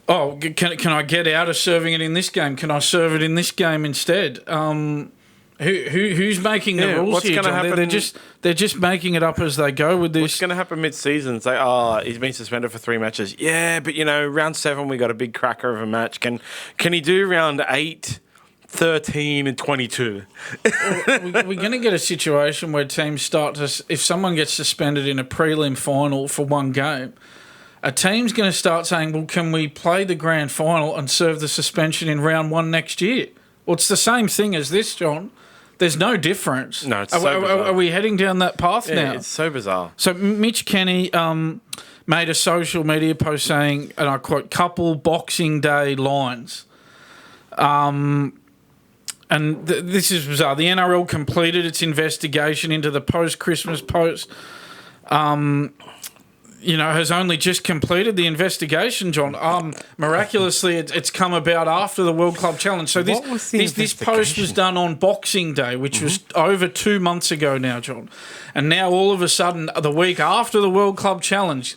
Oh, can I get out of serving it in this game? Can I serve it in this game instead? Who's making the rules what's here, gonna John? happen? They're just making it up as they go with this. What's going to happen mid-season? Say, he's been suspended for 3 matches. Yeah, but round 7 we got a big cracker of a match. Can he do round 8, 13, and 22? We're going to get a situation where teams start to, if someone gets suspended in a prelim final for one game, a team's going to start saying, well, can we play the grand final and serve the suspension in round 1 next year? Well, it's the same thing as this, John. There's no difference. No, it's so bizarre. Are we heading down that path now? It's so bizarre. So Mitch Kenny made a social media post saying, and I quote, couple Boxing Day lines. And this is bizarre. The NRL completed its investigation into the post-Christmas post. Has only just completed the investigation, John. Miraculously, it's come about after the World Club Challenge. So this post was done on Boxing Day, which was over 2 months ago now, John. And now all of a sudden, the week after the World Club Challenge,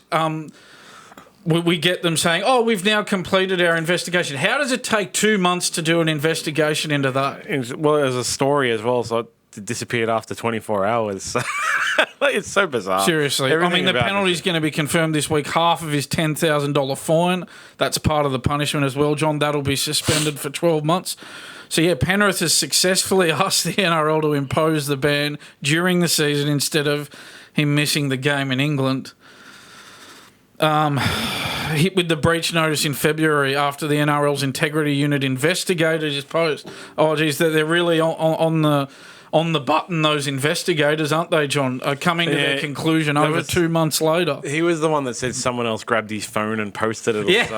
we get them saying, oh, we've now completed our investigation. How does it take 2 months to do an investigation into that? Well, there's a story as well, so it disappeared after 24 hours. It's so bizarre. Seriously. The penalty's going to be confirmed this week. Half of his $10,000 fine. That's part of the punishment as well, John. That'll be suspended for 12 months. So, yeah, Penrith has successfully asked the NRL to impose the ban during the season instead of him missing the game in England. Hit with the breach notice in February after the NRL's integrity unit investigated his post. Oh, geez, they're really on the button, those investigators, aren't they, John? Coming to their conclusion over 2 months later. He was the one that said someone else grabbed his phone and posted it.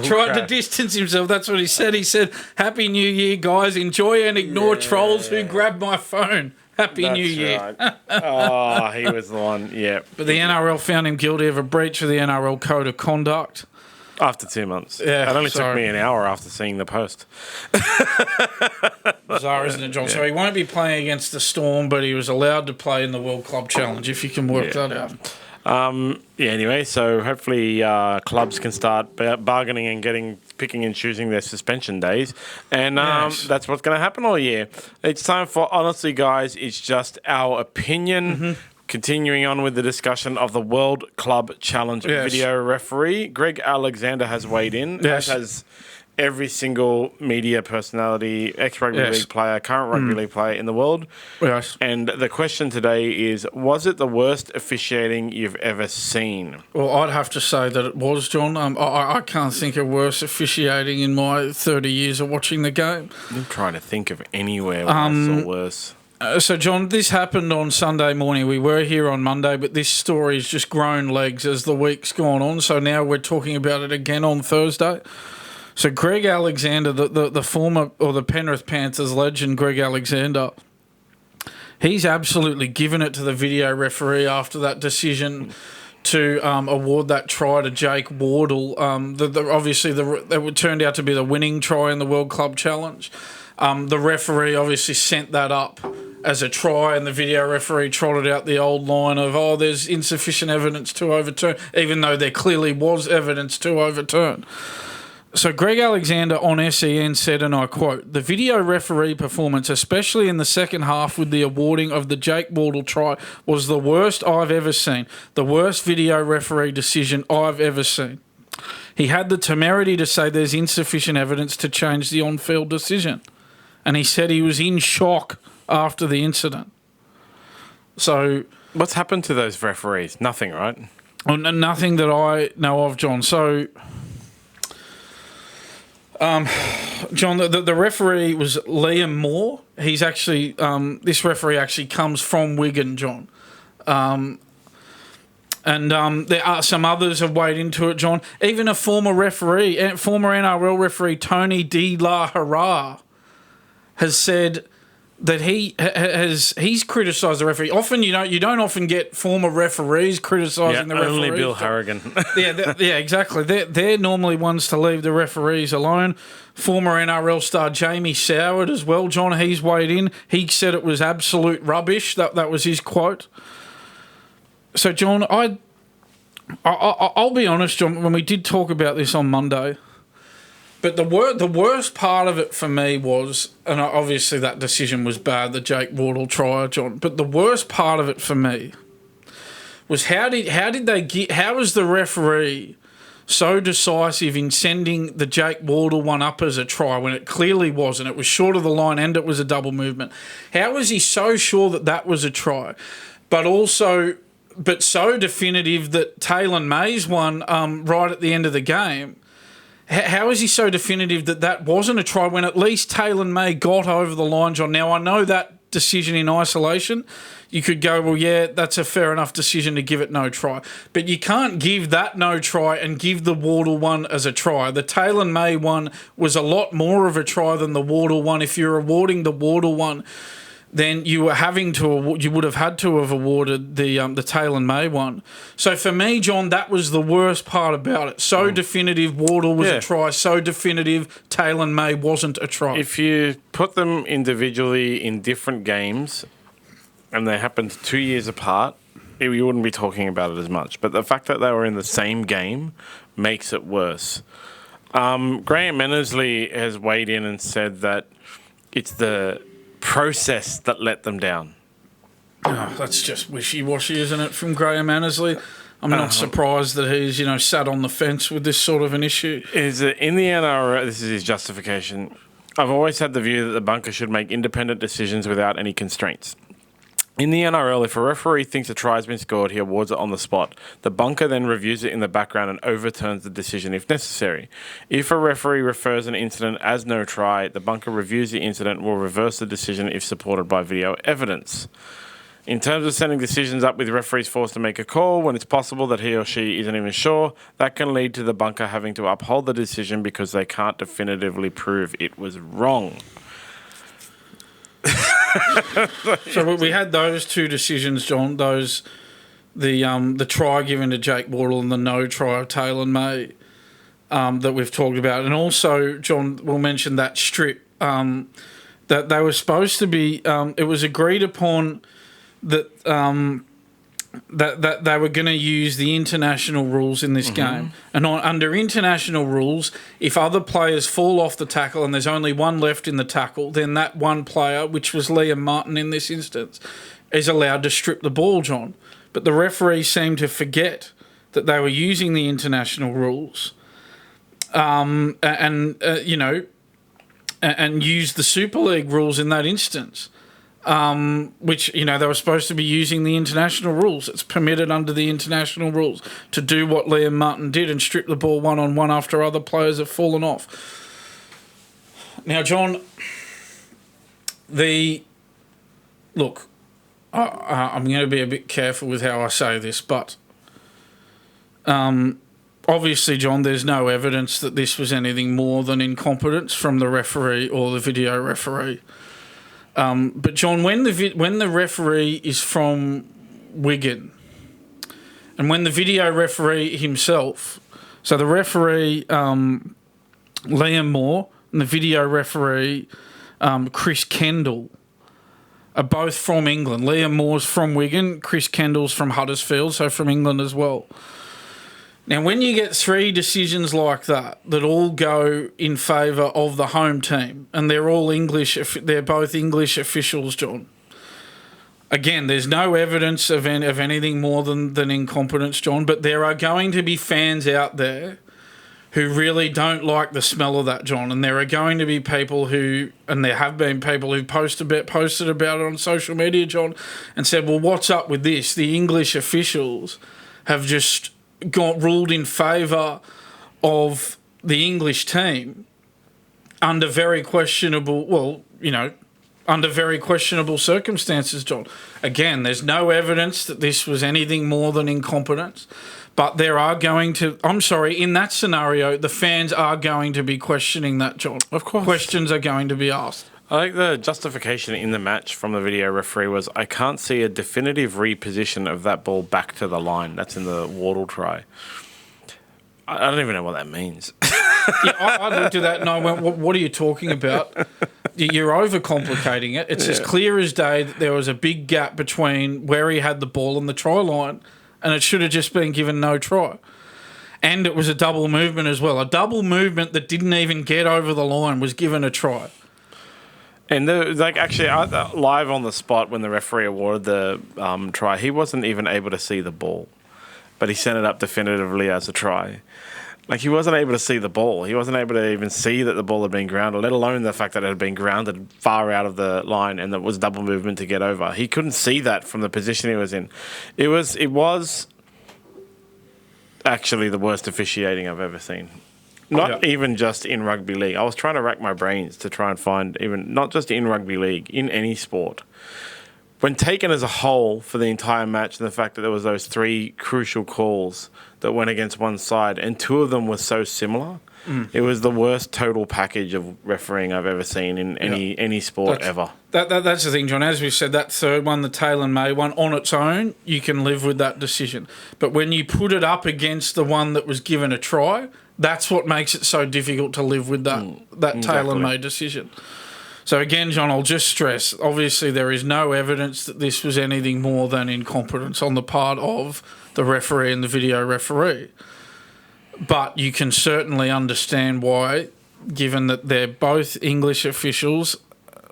Tried to distance himself. That's what he said. He said, Happy New Year, guys. Enjoy and ignore trolls who grabbed my phone. Happy New Year. Right. He was the one, yeah. But the NRL found him guilty of a breach of the NRL Code of Conduct. After 2 months. Yeah, it only took me an hour after seeing the post. Bizarre, isn't it, John? Yeah. So he won't be playing against the Storm, but he was allowed to play in the World Club Challenge, if you can work that out. Anyway, so hopefully clubs can start bargaining and picking and choosing their suspension days. And that's what's going to happen all year. It's time for Honestly, Guys, It's Just Our Opinion. Mm-hmm. Continuing on with the discussion of the World Club Challenge video referee, Greg Alexander has weighed in, as has every single media personality, ex-rugby league player, current rugby league player in the world. Yes. And the question today is, was it the worst officiating you've ever seen? Well, I'd have to say that it was, John. I can't think of worse officiating in my 30 years of watching the game. I'm trying to think of anywhere where I saw worse. So, John, this happened on Sunday morning. We were here on Monday, but this story's just grown legs as the week's gone on. So now we're talking about it again on Thursday. So Greg Alexander, the former, or the Penrith Panthers legend, Greg Alexander, he's absolutely given it to the video referee after that decision to award that try to Jake Wardle. Obviously, it turned out to be the winning try in the World Club Challenge. The referee obviously sent that up as a try, and the video referee trotted out the old line of, there's insufficient evidence to overturn, even though there clearly was evidence to overturn. So Greg Alexander on SEN said, and I quote, "The video referee performance, especially in the second half with the awarding of the Jake Wardle try, was the worst I've ever seen. The worst video referee decision I've ever seen. He had the temerity to say there's insufficient evidence to change the on-field decision. And he said he was in shock after the incident." So, what's happened to those referees? Nothing, right? Well, nothing that I know of, John. So, John, the referee was Liam Moore. He's actually, this referee actually comes from Wigan, John. And there are some others have weighed into it, John. Even a former NRL referee, Tony De La Hara, has said that he's criticised the referee. Often, you don't often get former referees criticising the referees. Only Bill Harrigan. yeah, exactly. They're normally ones to leave the referees alone. Former NRL star Jamie Soward as well, John, he's weighed in. He said it was absolute rubbish. That was his quote. So, John, I'll be honest, John, when we did talk about this on Monday, but the worst part of it for me was, and obviously that decision was bad, the Jake Wardle try, John, but the worst part of it for me was how was the referee so decisive in sending the Jake Wardle one up as a try when it clearly wasn't? It was short of the line and it was a double movement. How was he so sure that was a try, but so definitive that Taylor May's one right at the end of the game? How is he so definitive that wasn't a try when at least Taylor May got over the line, John? Now, I know that decision in isolation, you could go, well, yeah, that's a fair enough decision to give it no try. But you can't give that no try and give the Wardle one as a try. The Taylor May one was a lot more of a try than the Wardle one. If you're awarding the Wardle one, then you would have had to have awarded the Taylor May one. So for me, John, that was the worst part about it. So definitive Wardle was a try, so definitive Taylor May wasn't a try. If you put them individually in different games and they happened 2 years apart, you wouldn't be talking about it as much. But the fact that they were in the same game makes it worse. Graham Mennersley has weighed in and said that it's the process that let them down. Oh, that's just wishy-washy, isn't it, from Graham Annesley? I'm not surprised that he's, sat on the fence with this sort of an issue. Is it in the NRL? This is his justification. I've always had the view that the bunker should make independent decisions without any constraints. In the NRL, if a referee thinks a try has been scored, he awards it on the spot. The bunker then reviews it in the background and overturns the decision if necessary. If a referee refers an incident as no try, the bunker reviews the incident and will reverse the decision if supported by video evidence. In terms of sending decisions up with referees forced to make a call when it's possible that he or she isn't even sure, that can lead to the bunker having to uphold the decision because they can't definitively prove it was wrong. So we had those two decisions, John. The try given to Jake Wardle and the no try of Taylor May that we've talked about, and also, John, we'll mention that strip that they were supposed to be. It was agreed upon that that they were going to use the international rules in this game. And under international rules, if other players fall off the tackle and there's only one left in the tackle, then that one player, which was Liam Martin in this instance, is allowed to strip the ball, John. But the referee seemed to forget that they were using the international rules and use the Super League rules in that instance. Which, they were supposed to be using the international rules. It's permitted under the international rules to do what Liam Martin did and strip the ball one-on-one after other players have fallen off. Now, John, I'm going to be a bit careful with how I say this, but obviously, John, there's no evidence that this was anything more than incompetence from the referee or the video referee. But John, when the referee is from Wigan, and when the video referee himself, so the referee Liam Moore and the video referee Chris Kendall are both from England. Liam Moore's from Wigan, Chris Kendall's from Huddersfield, so from England as well. Now, when you get three decisions like that all go in favour of the home team, and they're all English, they're both English officials, John. Again, there's no evidence of anything more than incompetence, John, but there are going to be fans out there who really don't like the smell of that, John, and there are going to be people and there have been people who posted about it on social media, John, and said, well, what's up with this? The English officials have just ruled in favour of the English team under very questionable circumstances, John. Again, there's no evidence that this was anything more than incompetence, but in that scenario, the fans are going to be questioning that, John. Of course. Questions are going to be asked. I think the justification in the match from the video referee was, I can't see a definitive reposition of that ball back to the line. That's in the Wardle try. I don't even know what that means. Yeah, I looked at that and I went, what are you talking about? You're overcomplicating it. It's as clear as day that there was a big gap between where he had the ball and the try line, and it should have just been given no try. And it was a double movement as well. A double movement that didn't even get over the line was given a try. And live on the spot when the referee awarded the try, he wasn't even able to see the ball, but he sent it up definitively as a try. Like, he wasn't able to see the ball. He wasn't able to even see that the ball had been grounded, let alone the fact that it had been grounded far out of the line and that was double movement to get over. He couldn't see that from the position he was in. It was actually the worst officiating I've ever seen. Not even just in rugby league. I was trying to rack my brains to try and find even, not just in rugby league, in any sport. When taken as a whole for the entire match, and the fact that there was those three crucial calls that went against one side, and two of them were so similar, it was the worst total package of refereeing I've ever seen in any sport ever. That's the thing, John. As we've said, that third one, the Taylor and May one, on its own, you can live with that decision. But when you put it up against the one that was given a try, that's what makes it so difficult to live with that Taylor and May decision. So again, John, I'll just stress, obviously there is no evidence that this was anything more than incompetence on the part of the referee and the video referee. But you can certainly understand why, given that they're both English officials.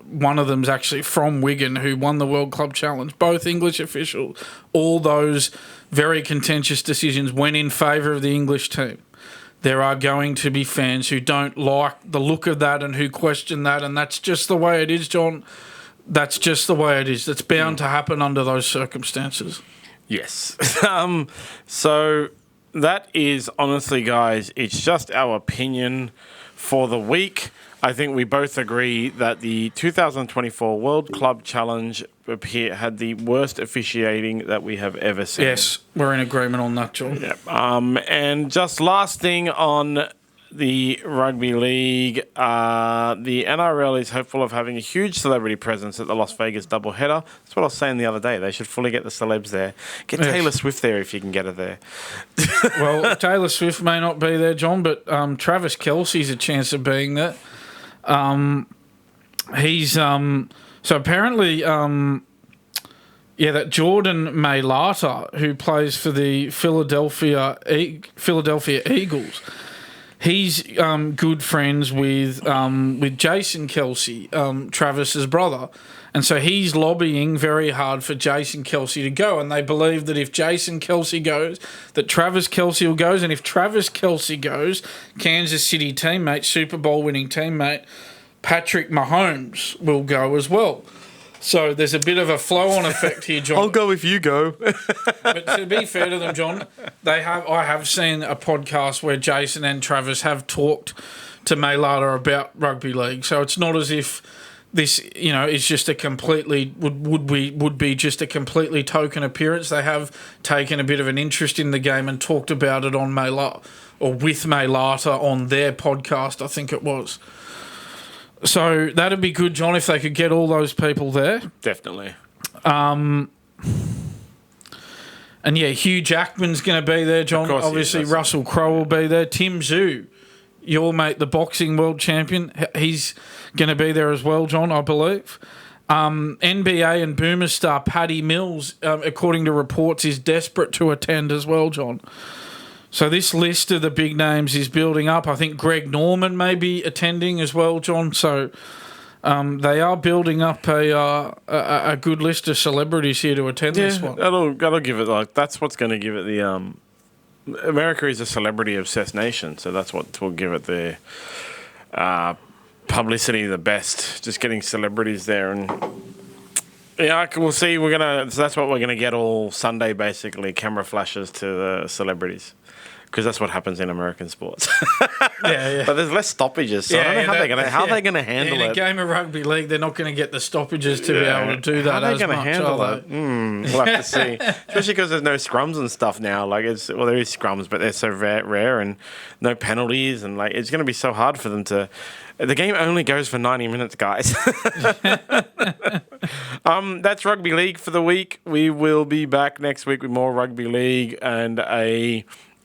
One of them's actually from Wigan, who won the World Club Challenge. Both English officials. All those very contentious decisions went in favour of the English team. There are going to be fans who don't like the look of that and who question that, and that's just the way it is, John. That's just the way it is. It's bound to happen under those circumstances. Yes. So that is, honestly, guys, it's just our opinion for the week. I think we both agree that the 2024 World Club Challenge had the worst officiating that we have ever seen. Yes, we're in agreement on that, John. Yep. And just last thing on the Rugby League, the NRL is hopeful of having a huge celebrity presence at the Las Vegas doubleheader. That's what I was saying the other day. They should fully get the celebs there. Get Taylor Swift there if you can get her there. Well, Taylor Swift may not be there, John, but Travis Kelce's a chance of being there. He's so apparently Yeah, that Jordan Mailata, who plays for the Philadelphia Eagles, he's good friends with Jason Kelce, Travis's brother. And so he's lobbying very hard for Jason Kelce to go. And they believe that if Jason Kelce goes, that Travis Kelce will go. And if Travis Kelce goes, Kansas City teammate, Super Bowl winning teammate, Patrick Mahomes will go as well. So there's a bit of a flow-on effect here, John. I'll go if you go. But to be fair to them, John, I have seen a podcast where Jason and Travis have talked to Mailata about rugby league. So it's not as if this, is just a completely would be just a completely token appearance. They have taken a bit of an interest in the game and talked about it on Mailata or with Mailata on their podcast, I think it was. So that'd be good, John, if they could get all those people there. Definitely. And yeah, Hugh Jackman's going to be there, John. Obviously, Russell Crowe will be there. Tim Zhu, your mate, the boxing world champion, he's going to be there as well, John, I believe. NBA and Boomer star Paddy Mills, according to reports, is desperate to attend as well, John. So this list of the big names is building up. I think Greg Norman may be attending as well, John. So they are building up a good list of celebrities here to attend this one. That'll give it that's what's going to give it the America is a celebrity obsessed nation, so that's what will give it the publicity the best. Just getting celebrities there and. Yeah, we'll see. So that's what we're gonna get all Sunday, basically, camera flashes to the celebrities, because that's what happens in American sports. Yeah. But there's less stoppages, so I don't know how they're gonna handle it. In a game of rugby league, they're not going to get the stoppages to be able to do that. How are they going to handle it? We'll have to see. Especially because there's no scrums and stuff now. There is scrums, but they're so rare and no penalties, and it's going to be so hard for them to. The game only goes for 90 minutes, guys. That's Rugby League for the week. We will be back next week with more Rugby League and a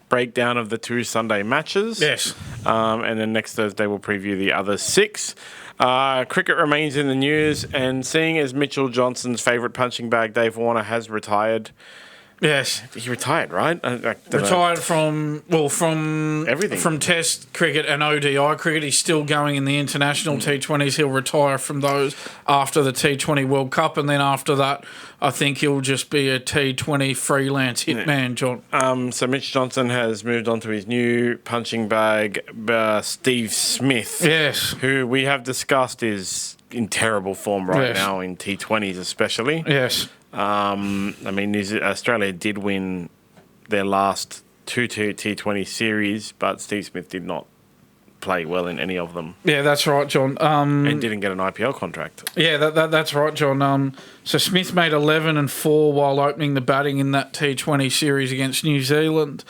breakdown of the 2 Sunday matches. Yes. And then next Thursday we'll preview the other 6. Cricket remains in the news, and seeing as Mitchell Johnson's favourite punching bag, Dave Warner, has retired. Yes. He retired, right? Retired from everything. From Test cricket and ODI cricket. He's still going in the international T20s. He'll retire from those after the T20 World Cup, and then after that, I think he'll just be a T20 freelance hitman, John. So Mitch Johnson has moved on to his new punching bag, Steve Smith. Yes. Who we have discussed is in terrible form right now, in T20s especially. Yes. Australia did win their last 2 T20 series, but Steve Smith did not play well in any of them. Yeah, that's right, John. And didn't get an IPL contract. Yeah, that's right, John. So Smith made 11 and 4 while opening the batting in that T20 series against New Zealand.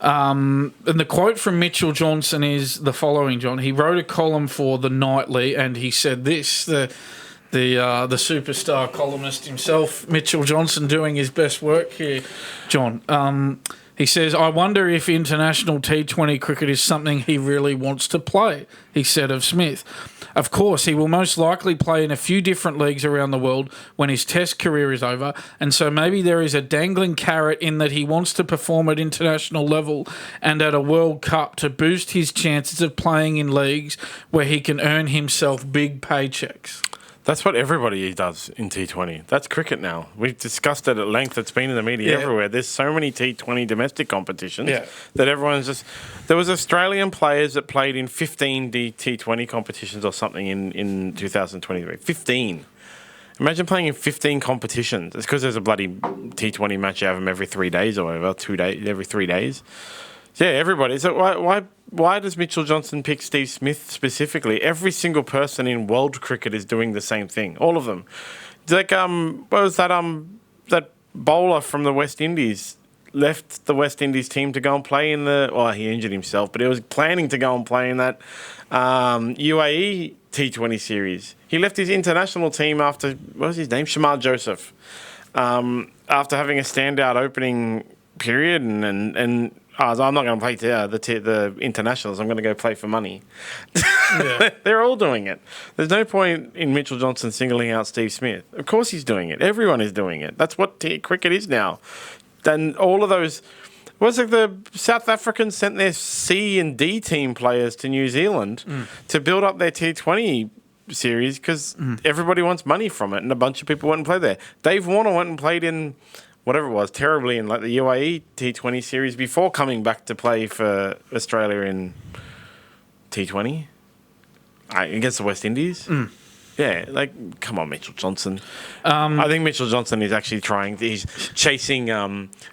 And the quote from Mitchell Johnson is the following, John. He wrote a column for The Nightly, and he said this, the superstar columnist himself, Mitchell Johnson, doing his best work here, John. He says, "I wonder if international T20 cricket is something he really wants to play," he said of Smith. "Of course, he will most likely play in a few different leagues around the world when his Test career is over, and so maybe there is a dangling carrot in that he wants to perform at international level and at a World Cup to boost his chances of playing in leagues where he can earn himself big paychecks." That's what everybody does in T20. That's cricket now. We've discussed it at length. It's been in the media everywhere. There's so many T20 domestic competitions that everyone's just... There was Australian players that played in 15 T20 competitions or something in 2023. 15. Imagine playing in 15 competitions. It's because there's a bloody T20 match out of them every 3 days or whatever, every 3 days. Yeah, everybody. So why does Mitchell Johnson pick Steve Smith specifically? Every single person in world cricket is doing the same thing. All of them. It's like what was that bowler from the West Indies left the West Indies team to go and play in he injured himself, but he was planning to go and play in that UAE T20 series. He left his international team after, what was his name? Shamar Joseph. After having a standout opening period and I'm not going to play the internationals. I'm going to go play for money. Yeah. They're all doing it. There's no point in Mitchell Johnson singling out Steve Smith. Of course he's doing it. Everyone is doing it. That's what cricket is now. Then all of those... Was it the South Africans sent their C and D team players to New Zealand to build up their T20 series because everybody wants money from it, and a bunch of people went and played there. Dave Warner went and played in whatever it was, terribly in like the UAE T20 series before coming back to play for Australia in T20 against the West Indies. Yeah, like, come on, Mitchell Johnson. I think Mitchell Johnson is actually he's chasing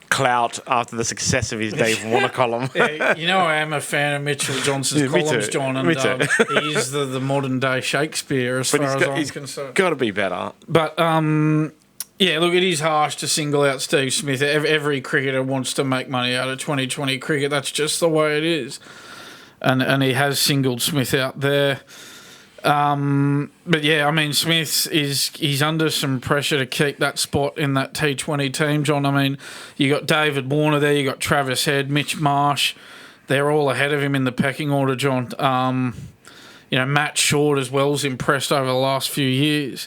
clout after the success of his Dave Warner column. Yeah, I am a fan of Mitchell Johnson's columns, John, and he is the modern-day Shakespeare as far as I'm concerned. Got to be better. But, yeah, look, it is harsh to single out Steve Smith. Every cricketer wants to make money out of 2020 cricket. That's just the way it is. And he has singled Smith out there. But yeah, I mean, he's under some pressure to keep that spot in that T20 team, John. I mean, you got David Warner there, you got Travis Head, Mitch Marsh. They're all ahead of him in the pecking order, John. Matt Short as well has impressed over the last few years.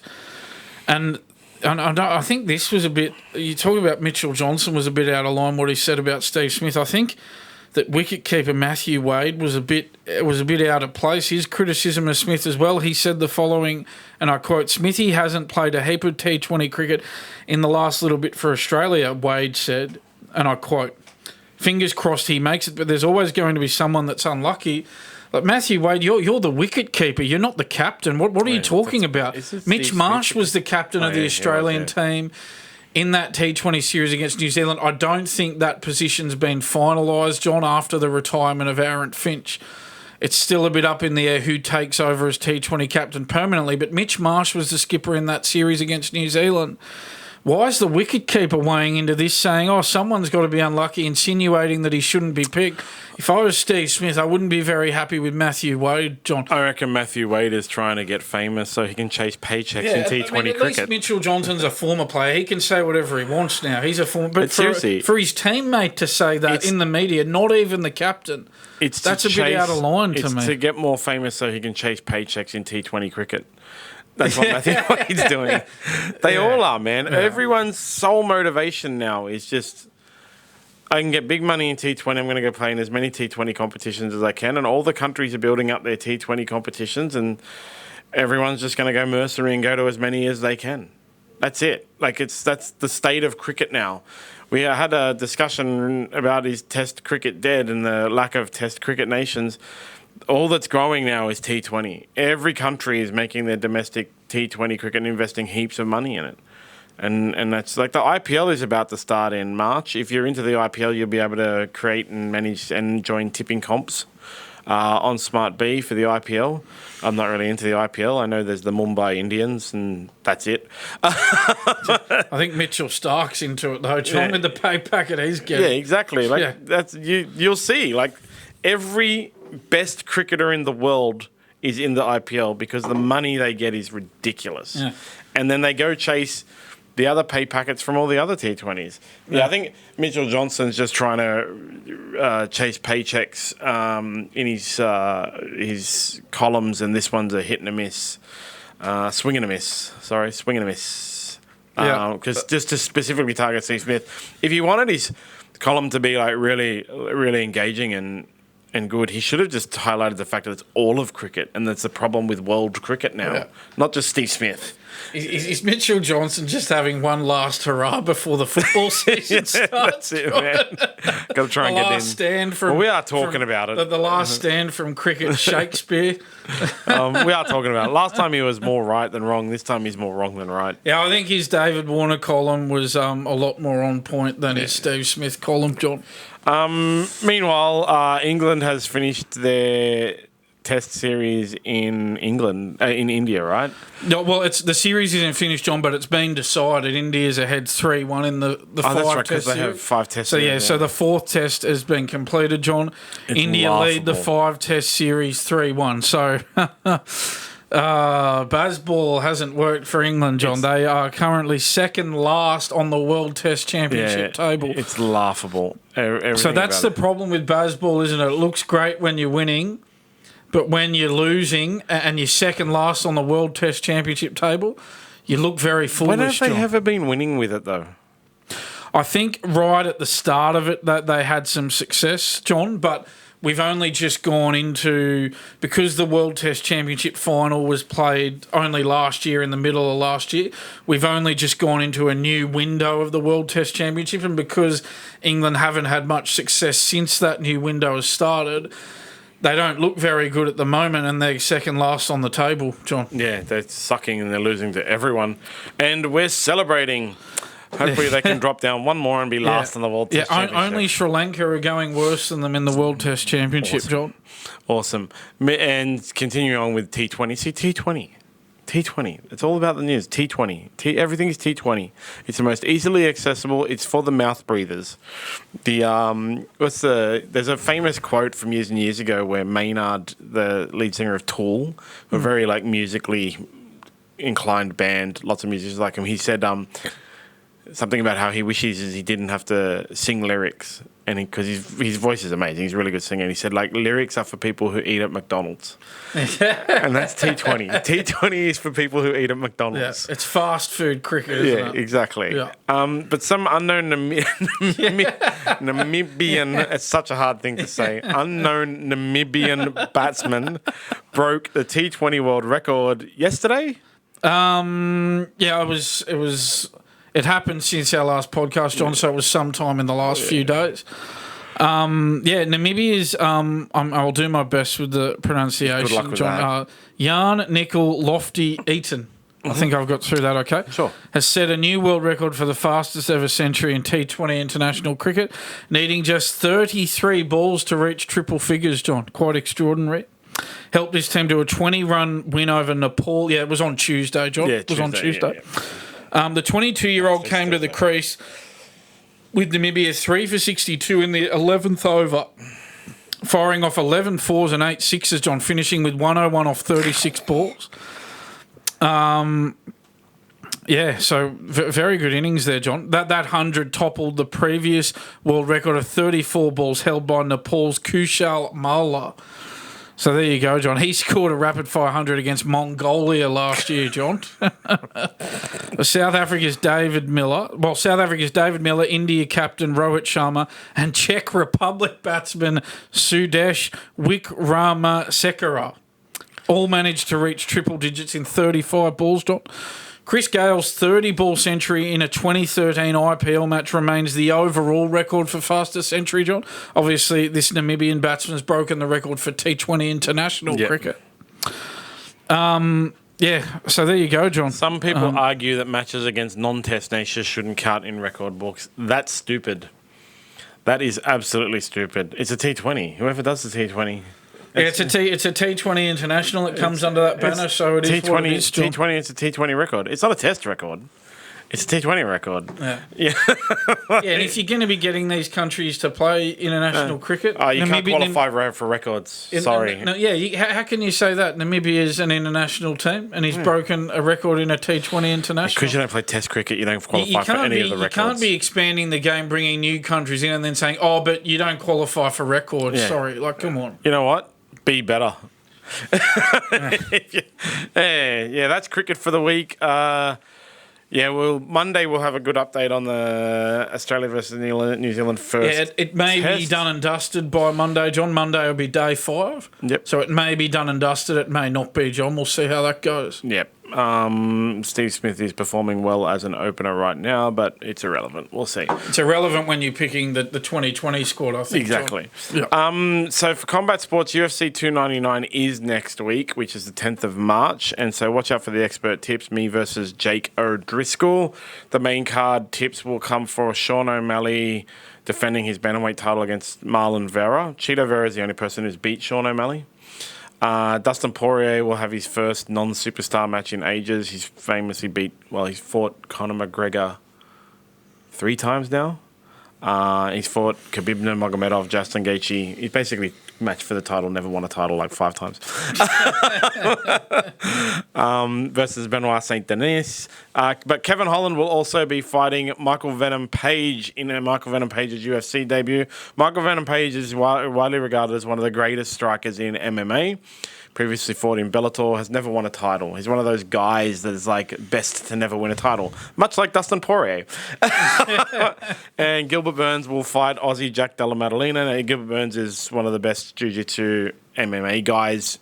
And I think this was a bit... You talk about Mitchell Johnson was a bit out of line, what he said about Steve Smith. I think that wicketkeeper Matthew Wade was a bit out of place. His criticism of Smith as well. He said the following, and I quote, "Smithy hasn't played a heap of T20 cricket in the last little bit for Australia," Wade said, and I quote, "Fingers crossed he makes it, but there's always going to be someone that's unlucky." Like, Matthew Wade, you're the wicket keeper. You're not the captain. What are you talking about? Mitch Marsh was the captain of the Australian team in that T20 series against New Zealand. I don't think that position's been finalised, John, after the retirement of Aaron Finch. It's still a bit up in the air who takes over as T20 captain permanently, but Mitch Marsh was the skipper in that series against New Zealand. Why is the wicketkeeper weighing into this, saying, someone's got to be unlucky, insinuating that he shouldn't be picked? If I was Steve Smith, I wouldn't be very happy with Matthew Wade, John. I reckon Matthew Wade is trying to get famous so he can chase paychecks in T20 cricket. At least Mitchell Johnson's a former player. He can say whatever he wants now. He's a former... But for his teammate to say that in the media, not even the captain, that's a bit out of line to me. It's to get more famous so he can chase paychecks in T20 cricket. That's what Matthew Wade's doing. They all are, man. Yeah. Everyone's sole motivation now is just, I can get big money in T20. I'm going to go play in as many T20 competitions as I can. And all the countries are building up their T20 competitions, and everyone's just going to go mercenary and go to as many as they can. That's it. That's the state of cricket now. We had a discussion about is Test cricket dead and the lack of Test cricket nations. All that's growing now is T20. Every country is making their domestic T20 cricket and investing heaps of money in it. And that's like the IPL is about to start in March. If you're into the IPL, you'll be able to create and manage and join tipping comps on SmartB for the IPL. I'm not really into the IPL. I know there's the Mumbai Indians, and that's it. I think Mitchell Stark's into it, though, John, with the pay packet he's getting. Yeah, exactly. That's you'll see. Like, every best cricketer in the world is in the IPL because the money they get is ridiculous. Yeah. And then they go chase the other pay packets from all the other T20s. Yeah, I think Mitchell Johnson's just trying to chase paychecks in his columns, and this one's a hit and a miss. Swing and a miss. Because just to specifically target Steve Smith. If he wanted his column to be like really, really engaging and good, he should have just highlighted the fact that it's all of cricket, and that's the problem with world cricket now, not just Steve Smith. Is Mitchell Johnson just having one last hurrah before the football season starts? That's it, man. Got to try and get in. Stand from, we are talking about it. The last stand from cricket, Shakespeare. We are talking about it. Last time he was more right than wrong. This time he's more wrong than right. Yeah, I think his David Warner column was a lot more on point than his Steve Smith column, John. Meanwhile, England has finished their Test series in India, right? No, well, the series isn't finished, John, but it's been decided. India's ahead 3-1 in the five Test series. They have 5 Tests. So the 4th Test has been completed, John. India lead the 5 Test series 3-1. So Bazball hasn't worked for England, John. They are currently second last on the World Test Championship table. It's laughable. So that's the problem with Bazball, isn't it? It looks great when you're winning, but when you're losing and you're second last on the World Test Championship table, you look very foolish. When have they John. ever been winning with it, though? I think right at the start of it that they had some success, John, but we've only just gone into, because the World Test Championship final was played only last year, in the middle of last year, we've only just gone into a new window of the World Test Championship, and because England haven't had much success since that new window has started, they don't look very good at the moment, and they're second last on the table, John. Yeah, they're sucking and they're losing to everyone. And we're celebrating. Hopefully they can drop down one more and be last in the World Test Championship. Only Sri Lanka are going worse than them in the World Test Championship, John. Awesome. And continuing on with T20. See, T20. It's all about the news. T20. Everything is T20. It's the most easily accessible. It's for the mouth breathers. There's a famous quote from years and years ago where Maynard, the lead singer of Tool, a very like musically inclined band, lots of musicians like him, he said something about how he wishes he didn't have to sing lyrics, and because his voice is amazing, he's a really good singer. And he said, like, lyrics are for people who eat at McDonald's, and that's T20. T20 is for people who eat at McDonald's. Yeah, it's fast food cricket, isn't it? Exactly. Yeah. But some unknown Namibian, it's such a hard thing to say, unknown Namibian batsman broke the T20 world record yesterday. It happened since our last podcast, John, so it was sometime in the last few days. Namibia's, I'll do my best with the pronunciation. Good luck with John. Jan Nickel Lofty Eaton, I think I've got through that okay. Sure. Has set a new world record for the fastest ever century in T20 international cricket, needing just 33 balls to reach triple figures, John. Quite extraordinary. Helped his team to a 20-run win over Nepal. Yeah, it was on Tuesday, John. Yeah, it was on Tuesday. Yeah. The 22-year-old came to the crease with Namibia 3 for 62 in the 11th over, firing off 11 fours and 8 sixes, John, finishing with 101 off 36 balls. So very good innings there, John. That 100 toppled the previous world record of 34 balls held by Nepal's Kushal Malla. So there you go, John. He scored a rapid-fire 100 against Mongolia last year, John. South Africa's David Miller, India captain Rohit Sharma, and Czech Republic batsman Sudesh Wikramasekera all managed to reach triple digits in 35 balls, John. Chris Gale's 30-ball century in a 2013 IPL match remains the overall record for fastest century, John. Obviously, this Namibian batsman has broken the record for T20 international cricket. So there you go, John. Some people argue that matches against non-test nations shouldn't count in record books. That's stupid. That is absolutely stupid. It's a T20. Whoever does the T20... It's a T20 international. It comes under that banner, so it is what it is. T20, it's a T20 record. It's not a test record. It's a T20 record. Yeah. And if you're going to be getting these countries to play international cricket... you can't qualify for records. Sorry. How can you say that? Namibia's an international team, and he's broken a record in a T20 international. Because you don't play test cricket, you don't qualify for any of the records. You can't be expanding the game, bringing new countries in, and then saying, but you don't qualify for records. Yeah. Sorry. Come on. You know what? Be better. That's cricket for the week. Monday we'll have a good update on the Australia versus New Zealand first. Yeah, it may be done and dusted by Monday, John. Monday will be day 5. Yep. So it may be done and dusted. It may not be, John. We'll see how that goes. Yep. Steve Smith is performing well as an opener right now, but it's irrelevant. We'll see. It's irrelevant when you're picking the 2020 squad, I think. Exactly. Yep. So for combat sports, UFC 299 is next week, which is the 10th of March. And so watch out for the expert tips, me versus Jake O'Driscoll. The main card tips will come for Sean O'Malley defending his bantamweight title against Marlon Vera. Cheeto Vera is the only person who's beat Sean O'Malley. Dustin Poirier will have his first non-superstar match in ages. He's famously he's fought Conor McGregor 3 times now. He's fought Khabib Nurmagomedov, Justin Gaethje. He's basically match for the title, never won a title like 5 times. Versus Benoit Saint Denis. But Kevin Holland will also be fighting Michael Venom Page in Michael Venom Page's UFC debut. Michael Venom Page is widely regarded as one of the greatest strikers in MMA. Previously fought in Bellator, has never won a title. He's one of those guys that is like best to never win a title, much like Dustin Poirier. And Gilbert Burns will fight Aussie Jack Della Maddalena. And Gilbert Burns is one of the best jiu-jitsu MMA guys.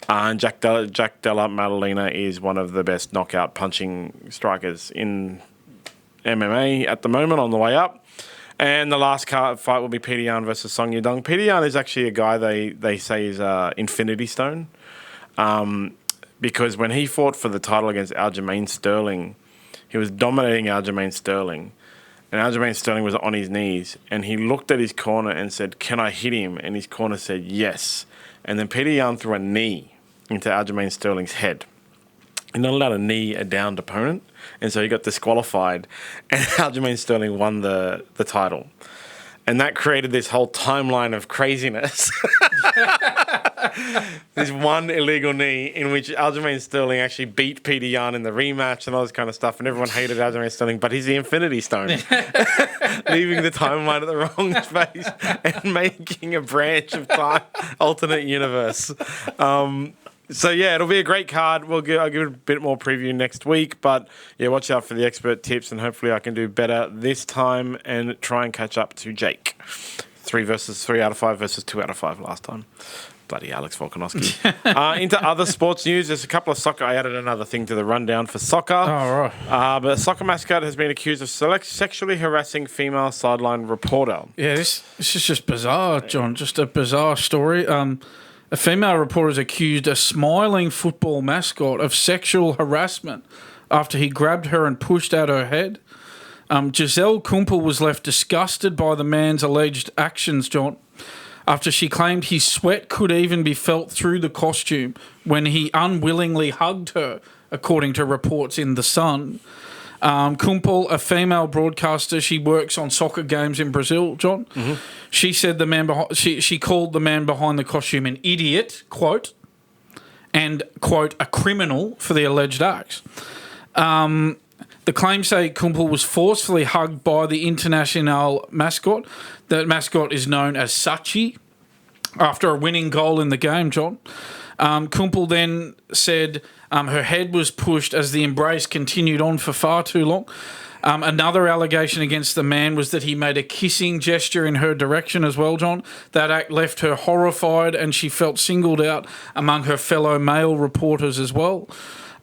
And Jack Della Maddalena is one of the best knockout punching strikers in MMA at the moment, on the way up. And the last fight will be Peter Yan versus Song Yadong. Peter Yan is actually a guy they say is Infinity Stone. Because when he fought for the title against Aljamain Sterling, he was dominating Aljamain Sterling. And Aljamain Sterling was on his knees. And he looked at his corner and said, "Can I hit him?" And his corner said, "Yes." And then Peter Yan threw a knee into Aljamain Sterling's head. You're not allowed to knee a downed opponent. And so he got disqualified. And Aljamain Sterling won the title. And that created this whole timeline of craziness. This one illegal knee in which Aljamain Sterling actually beat Peter Yan in the rematch and all this kind of stuff. And everyone hated Aljamain Sterling, but he's the Infinity Stone. Leaving the timeline at the wrong space and making a branch of time, alternate universe. So, yeah, it'll be a great card. I'll give it a bit more preview next week. But, yeah, watch out for the expert tips, and hopefully I can do better this time and try and catch up to Jake. 3 out of 5 versus 2 out of 5 last time. Bloody Alex Volkanovski. Into other sports news, there's a couple of soccer. I added another thing to the rundown for soccer. Oh, right. But a soccer mascot has been accused of sexually harassing female sideline reporter. Yeah, this is just bizarre, John. Just a bizarre story. A female reporter is accused a smiling football mascot of sexual harassment after he grabbed her and pushed out her head. Giselle Kumpel was left disgusted by the man's alleged actions, John, after she claimed his sweat could even be felt through the costume when he unwillingly hugged her, according to reports in The Sun. Kumpel, a female broadcaster, she works on soccer games in Brazil, John. Mm-hmm. She said she called the man behind the costume an idiot, quote, and, quote, a criminal for the alleged acts. The claims say Kumpel was forcefully hugged by the International mascot. The mascot is known as Sachi after a winning goal in the game, John. Kumpel then said her head was pushed as the embrace continued on for far too long. Another allegation against the man was that he made a kissing gesture in her direction as well, John. That act left her horrified and she felt singled out among her fellow male reporters as well.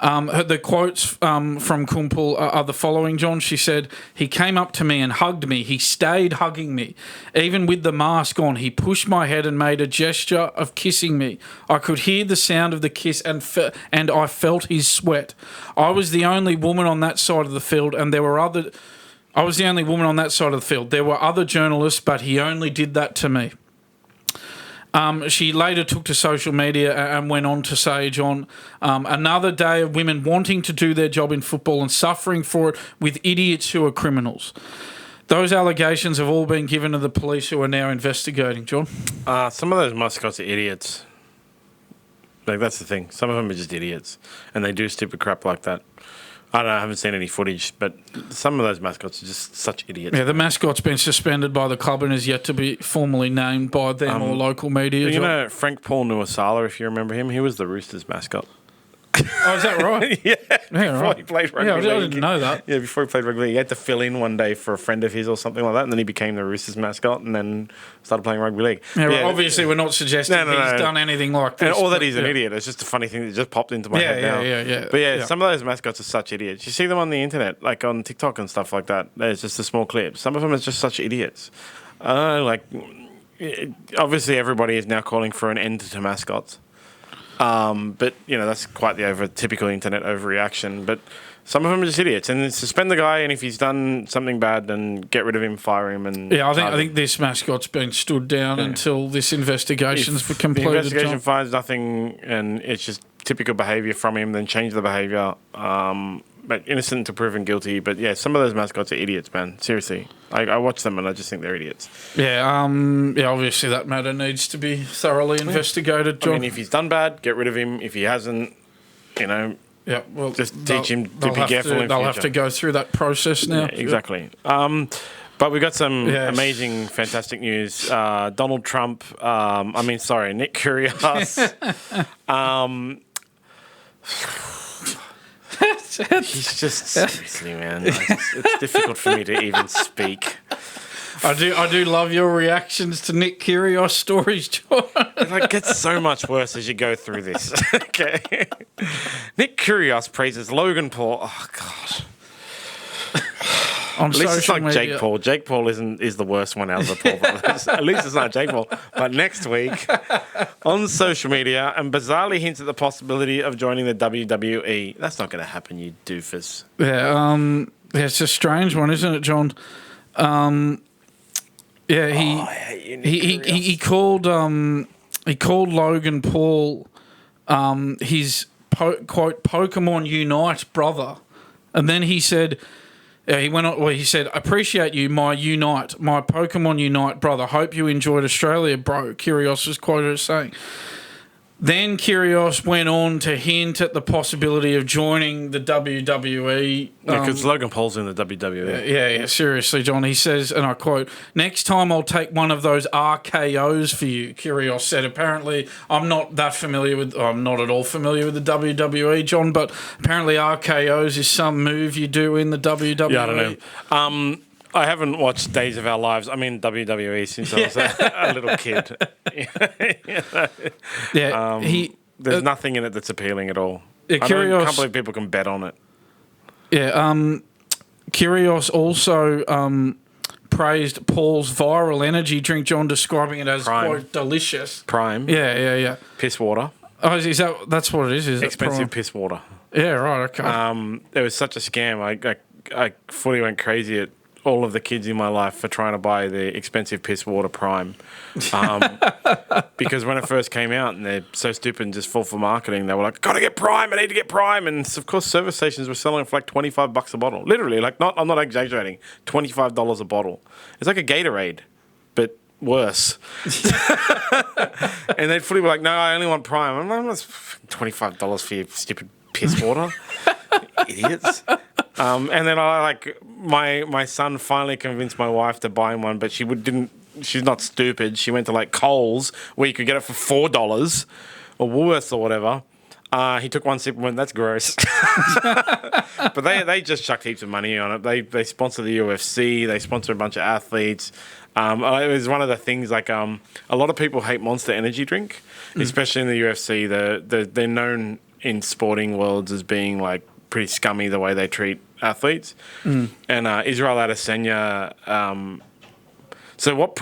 The quotes from Kumpel are the following, John. She said, "He came up to me and hugged me. He stayed hugging me. Even with the mask on, he pushed my head and made a gesture of kissing me. I could hear the sound of the kiss and I felt his sweat. I was the only woman on that side of the field and there were other... I was the only woman on that side of the field. There were other journalists, but he only did that to me." She later took to social media and went on to say, John, another day of women wanting to do their job in football and suffering for it with idiots who are criminals. Those allegations have all been given to the police who are now investigating, John. Some of those mascots are idiots. Like, that's the thing. Some of them are just idiots, and they do stupid crap like that. I don't know, I haven't seen any footage, but some of those mascots are just such idiots. Yeah, the mascot's been suspended by the club and is yet to be formally named by them or local media. You know Frank Paul Nuasala, if you remember him? He was the Roosters mascot. Oh, is that right? Yeah. Before right. He played rugby league. I didn't know that. Yeah, before he played rugby league. He had to fill in one day for a friend of his or something like that, and then he became the Roosters mascot and then started playing rugby league. Yeah, well, obviously we're not suggesting he's done anything like this. Or that he's an idiot. It's just a funny thing that just popped into my head now. Yeah. But some of those mascots are such idiots. You see them on the internet, like on TikTok and stuff like that. There's just a small clip. Some of them are just such idiots. Obviously everybody is now calling for an end to mascots. But, that's quite the typical internet overreaction. But some of them are just idiots. And then suspend the guy, and if he's done something bad, then get rid of him, fire him. And I think this mascot's been stood down until this investigation's completed. The investigation finds nothing, and it's just typical behaviour from him, then change the behaviour. but innocent until proven guilty. But yeah, some of those mascots are idiots, man. Seriously, I watch them and I just think they're idiots. Yeah, obviously that matter needs to be thoroughly investigated, John. I mean, if he's done bad, get rid of him. If he hasn't, yeah, well, just teach him to be careful. They'll have to go through that process now. Yeah, exactly. But we got some amazing, fantastic news. Donald Trump. Nick Kyrgios. He's just seriously, man. It's difficult for me to even speak. I do love your reactions to Nick Kyrgios stories, John. It gets so much worse as you go through this. Okay. Nick Kyrgios praises Logan Paul. Oh God. At least it's not Jake Paul. Jake Paul is the worst one out of the Paul brothers. At least it's not Jake Paul. But next week, on social media, and bizarrely hints at the possibility of joining the WWE. That's not going to happen, you doofus. Yeah, it's a strange one, isn't it, John? He called Logan Paul his quote Pokemon Unite brother, and then he said. He went on. Well, he said, "Appreciate you, my Pokemon Unite brother. Hope you enjoyed Australia, bro." Kyrgios was quoted as saying. Then Kyrgios went on to hint at the possibility of joining the WWE. Because Logan Paul's in the WWE. Yeah, seriously, John. He says, and I quote, "Next time I'll take one of those RKOs for you," Kyrgios said. Apparently, I'm not at all familiar with the WWE, John, but apparently RKOs is some move you do in the WWE. Yeah, I don't know. I haven't watched Days of Our Lives. I mean WWE since I was a little kid. There's nothing in it that's appealing at all. I can't believe people can bet on it. Yeah, Kyrgios also praised Paul's viral energy drink, John, describing it as quite delicious. Prime. Yeah. Piss water. Oh, that's what it is? Is expensive piss water? Yeah, right. Okay. It was such a scam. I fully went crazy at all of the kids in my life for trying to buy the expensive piss water Prime. Because when it first came out and they're so stupid and just fall for marketing, they were like, "Gotta get Prime, I need to get Prime." And of course service stations were selling it for like $25 a bottle. Literally, I'm not exaggerating. $25 a bottle. It's like a Gatorade, but worse. And they'd fully be like, "No, I only want Prime." I'm like, "That's $25 for your stupid piss water." Idiots. And then my son finally convinced my wife to buy him one, but she's not stupid. She went to like Coles where you could get it for $4 or Woolworths or whatever. He took one sip and went, "That's gross." But they just chucked heaps of money on it. They sponsor the UFC. They sponsor a bunch of athletes. It was one of the things a lot of people hate Monster Energy drink, especially in the UFC. They're known in sporting worlds as being like pretty scummy the way they treat athletes. And Israel Adesanya. So what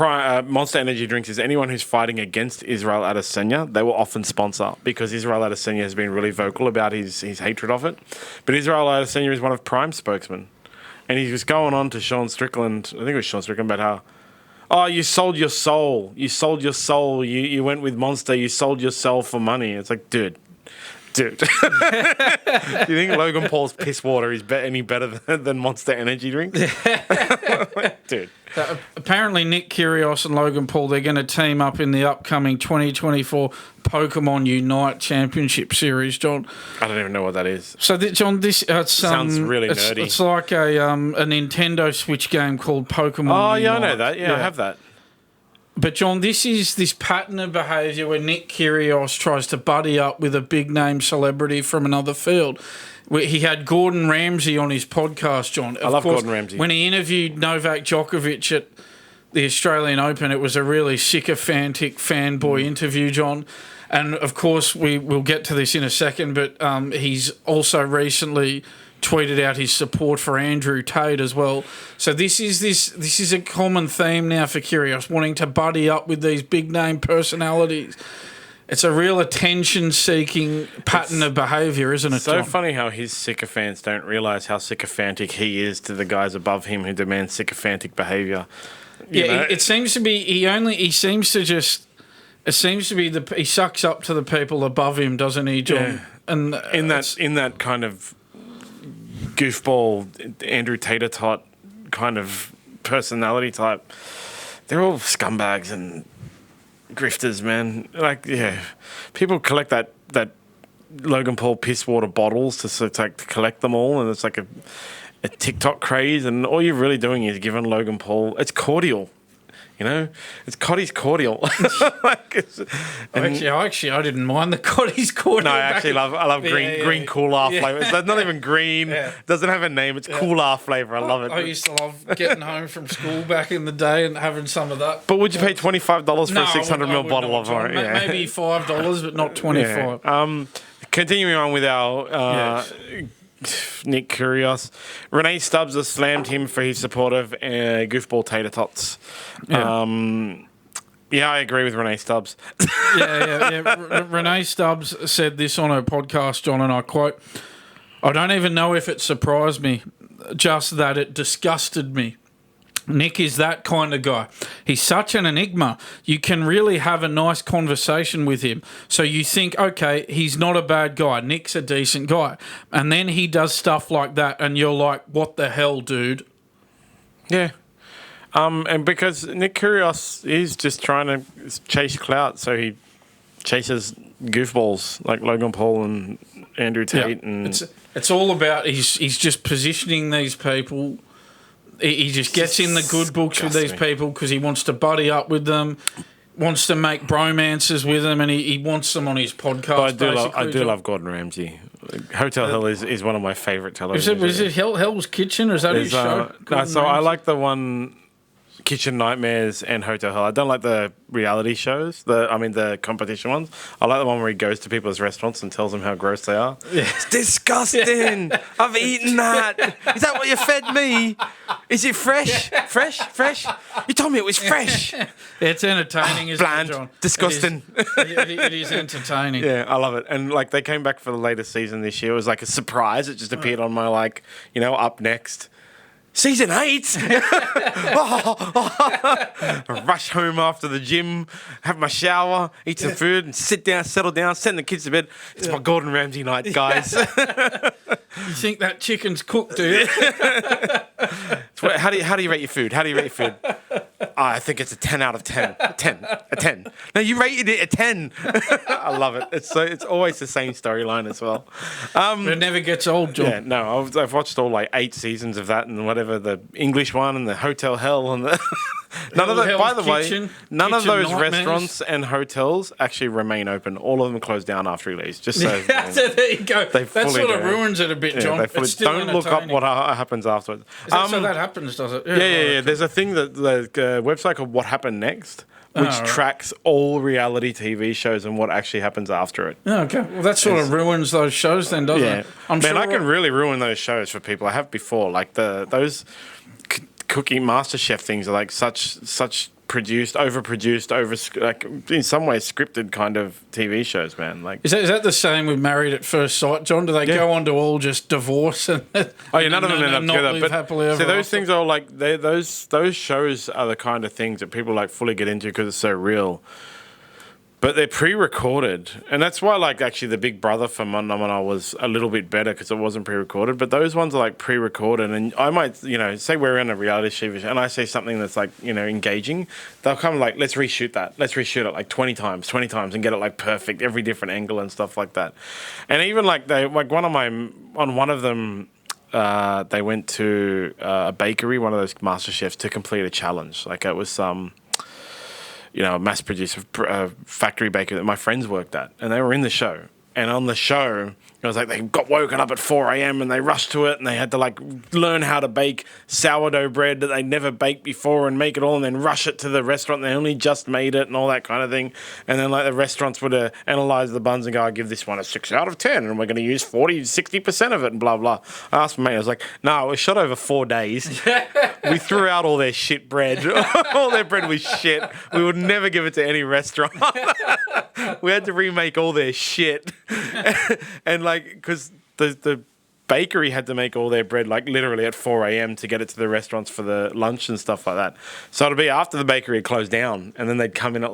Monster Energy drinks is anyone who's fighting against Israel Adesanya, they will often sponsor because Israel Adesanya has been really vocal about his hatred of it. But Israel Adesanya is one of Prime's spokesmen. And he was going on to Sean Strickland, I think it was Sean Strickland, about how, "Oh, you sold your soul. You sold your soul. You went with Monster. You sold your soul for money." It's like, dude. Do you think Logan Paul's piss water is any better than Monster Energy drinks? Dude. Apparently, Nick Kyrgios and Logan Paul, they're going to team up in the upcoming 2024 Pokemon Unite Championship Series, John. I don't even know what that is. So, John, this sounds really nerdy. It's like a Nintendo Switch game called Pokemon Unite. Yeah, I know that. Yeah, I have that. But, John, this is this pattern of behaviour where Nick Kyrgios tries to buddy up with a big-name celebrity from another field. He had Gordon Ramsay on his podcast, John. I love Gordon Ramsay. When he interviewed Novak Djokovic at the Australian Open, it was a really sycophantic fanboy interview, John. And, of course, we'll get to this in a second, but he's also recently tweeted out his support for Andrew Tate as well. So this is a common theme now for Kyrgios, wanting to buddy up with these big name personalities. It's a real attention-seeking pattern of behaviour, isn't it, so John? Funny how his sycophants don't realise how sycophantic he is to the guys above him who demand sycophantic behaviour. It seems to be he sucks up to the people above him, doesn't he, John? Yeah. And in that kind of goofball Andrew Tater-tot kind of personality type. They're all scumbags and grifters, man. Like, yeah, people collect that Logan Paul piss water bottles to collect them all, and it's like a TikTok craze, and all you're really doing is giving Logan Paul, it's cordial. You know, it's Cotty's cordial. Like I didn't mind the Cotty's cordial. No, I love green Cooler flavour. It's not even green. It doesn't have a name. It's Cooler flavour. I love it. I used to love getting home from school back in the day and having some of that. But would you pay $25 for a 600ml bottle of it? Maybe $5, but not $25. Yeah. Continuing on with our Nick Kyrgios. Renee Stubbs has slammed him for his support of goofball tater tots. I agree with Renee Stubbs. Renee Stubbs said this on her podcast, John, and I quote, "I don't even know if it surprised me, just that it disgusted me. Nick is that kind of guy. He's such an enigma. You can really have a nice conversation with him. So you think, okay, he's not a bad guy. Nick's a decent guy. And then he does stuff like that, and you're like, what the hell, dude?" Yeah. And because Nick Kyrgios is just trying to chase clout, so he chases goofballs like Logan Paul and Andrew Tate. And it's all about he's just positioning these people. He just gets in the good books with these people because he wants to buddy up with them, wants to make bromances with them, and he wants them on his podcast. But I do love Gordon Ramsay. Hotel Hell is one of my favourite television. Was it Hell's Kitchen, or is that his show? I like the one Kitchen Nightmares and Hotel Hell. I don't like the reality shows, the competition ones. I like the one where he goes to people's restaurants and tells them how gross they are. Yeah. It's disgusting. I've eaten that. Is that what you fed me? Is it fresh? Fresh? You told me it was fresh. It's entertaining, isn't bland, it, John? disgusting. It is entertaining. Yeah, I love it. And like they came back for the latest season this year. It was like a surprise. It just appeared on my up next. Season 8. Rush home after the gym, have my shower, eat some food, and sit down, settle down, send the kids to bed. It's my Gordon Ramsay night, guys. You think that chicken's cooked, do you? How do you rate your food? I think it's a 10 out of 10. A 10. No, you rated it a 10. I love it. It's always the same storyline as well. It never gets old, John. Yeah, no, I've watched all 8 seasons of that and whatever, the English one and the Hotel Hell and the none of those restaurants and hotels actually remain open. All of them close down after he leaves. Just so there you go. That sort of ruins it a bit, John. Don't look up what happens afterwards. So that happens, does it? Yeah. There's a thing that the website called What Happened Next, which tracks all reality TV shows and what actually happens after it. Oh, okay. Well, that sort of ruins those shows then, doesn't it? I can really ruin those shows for people. I have before. Like those cooking MasterChef things are like such overproduced, in some ways scripted kind of TV shows, man. Like, is that the same with Married at First Sight, John? Do they go on to all just divorce and none of them end up together? But happily ever those things are like those shows are the kind of things that people fully get into because it's so real. But they're pre-recorded, and that's why, actually, the Big Brother phenomenon was a little bit better because it wasn't pre-recorded. But those ones are, pre-recorded, and I might, say we're in a reality show, and I say something that's, engaging. They'll come let's reshoot that. Let's reshoot it, 20 times, and get it, perfect, every different angle and stuff like that. And even, on one of them, they went to a bakery, one of those master chefs, to complete a challenge. It was some... a mass-produced factory baker that my friends worked at, and they were in the show. And on the show, it was they got woken up at 4 a.m. and they rushed to it, and they had to learn how to bake sourdough bread that they'd never baked before and make it all, and then rush it to the restaurant. They only just made it and all that kind of thing. And then the restaurants would analyze the buns and go, "I give this one a 6 out of 10, and we're going to use 60% of it," and blah blah. I asked my mate, I was like, "No, it was shot over 4 days. We threw out all their shit bread. All their bread was shit. We would never give it to any restaurant. We had to remake all their shit." And because the bakery had to make all their bread literally at 4 a.m. to get it to the restaurants for the lunch and stuff like that. So it'll be after the bakery had closed down, and then they'd come in at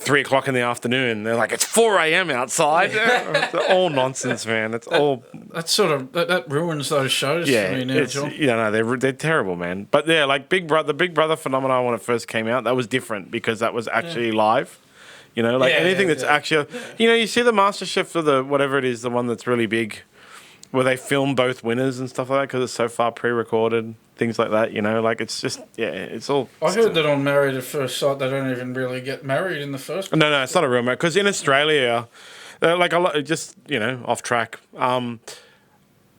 3 o'clock in the afternoon. They're like, it's 4 a.m. outside. It's all nonsense, man. It's all... That ruins those shows for me now, John. Yeah, no, they're terrible, man. But yeah, like the Big Brother phenomenon when it first came out, that was different because that was actually live. You know, like anything that's actually... You know, you see the MasterChef or the whatever it is, the one that's really big, where they film both winners and stuff like that because it's so far pre-recorded, things like that, you know, like it's just, it's all... I heard that on Married at First Sight, they don't even really get married in the first place. No, it's not a real marriage, because in Australia, like a lot, just, you know, off track, a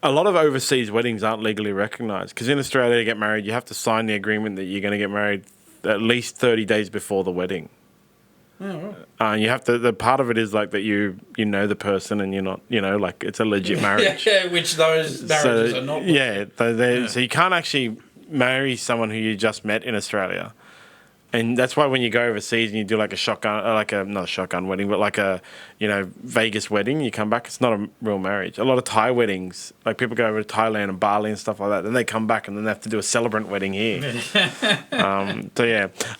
lot of overseas weddings aren't legally recognised, because in Australia to get married, you have to sign the agreement that you're going to get married at least 30 days before the wedding. Oh, right. You have to. The part of it is like that you know the person and you're not. You know, like it's a legit marriage. Which those marriages are not. So you can't actually marry someone who you just met in Australia, and that's why when you go overseas and you do like a shotgun, not a shotgun wedding, but like a Vegas wedding, you come back. It's not a real marriage. A lot of Thai weddings, like people go over to Thailand and Bali and stuff like that. Then they come back and then they have to do a celebrant wedding here.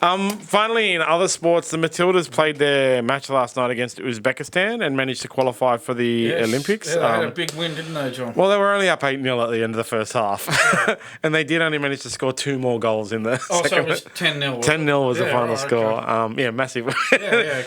Finally, in other sports, the Matildas played their match last night against Uzbekistan and managed to qualify for the Olympics. Yeah, they had a big win, didn't they, John? Well, they were only up 8-0 at the end of the first half, and they did only manage to score 2 more goals in the second. So it was 10-0. 10-0 was the final score. Okay. Massive.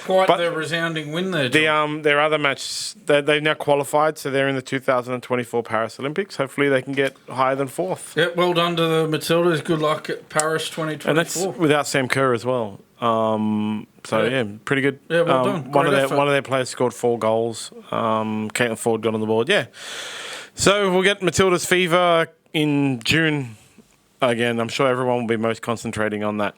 Quite the resounding win there, John. Their other match, they've now qualified, so they're in the 2024 Paris Olympics. Hopefully they can get higher than 4th. Yeah, well done to the Matildas. Good luck at Paris 2024. And that's without Sam Kerr as well. Pretty good. Yeah, well done. One of their players scored 4 goals. Caitlin Ford got on the board. Yeah. So we'll get Matilda's fever in June. Again, I'm sure everyone will be most concentrating on that.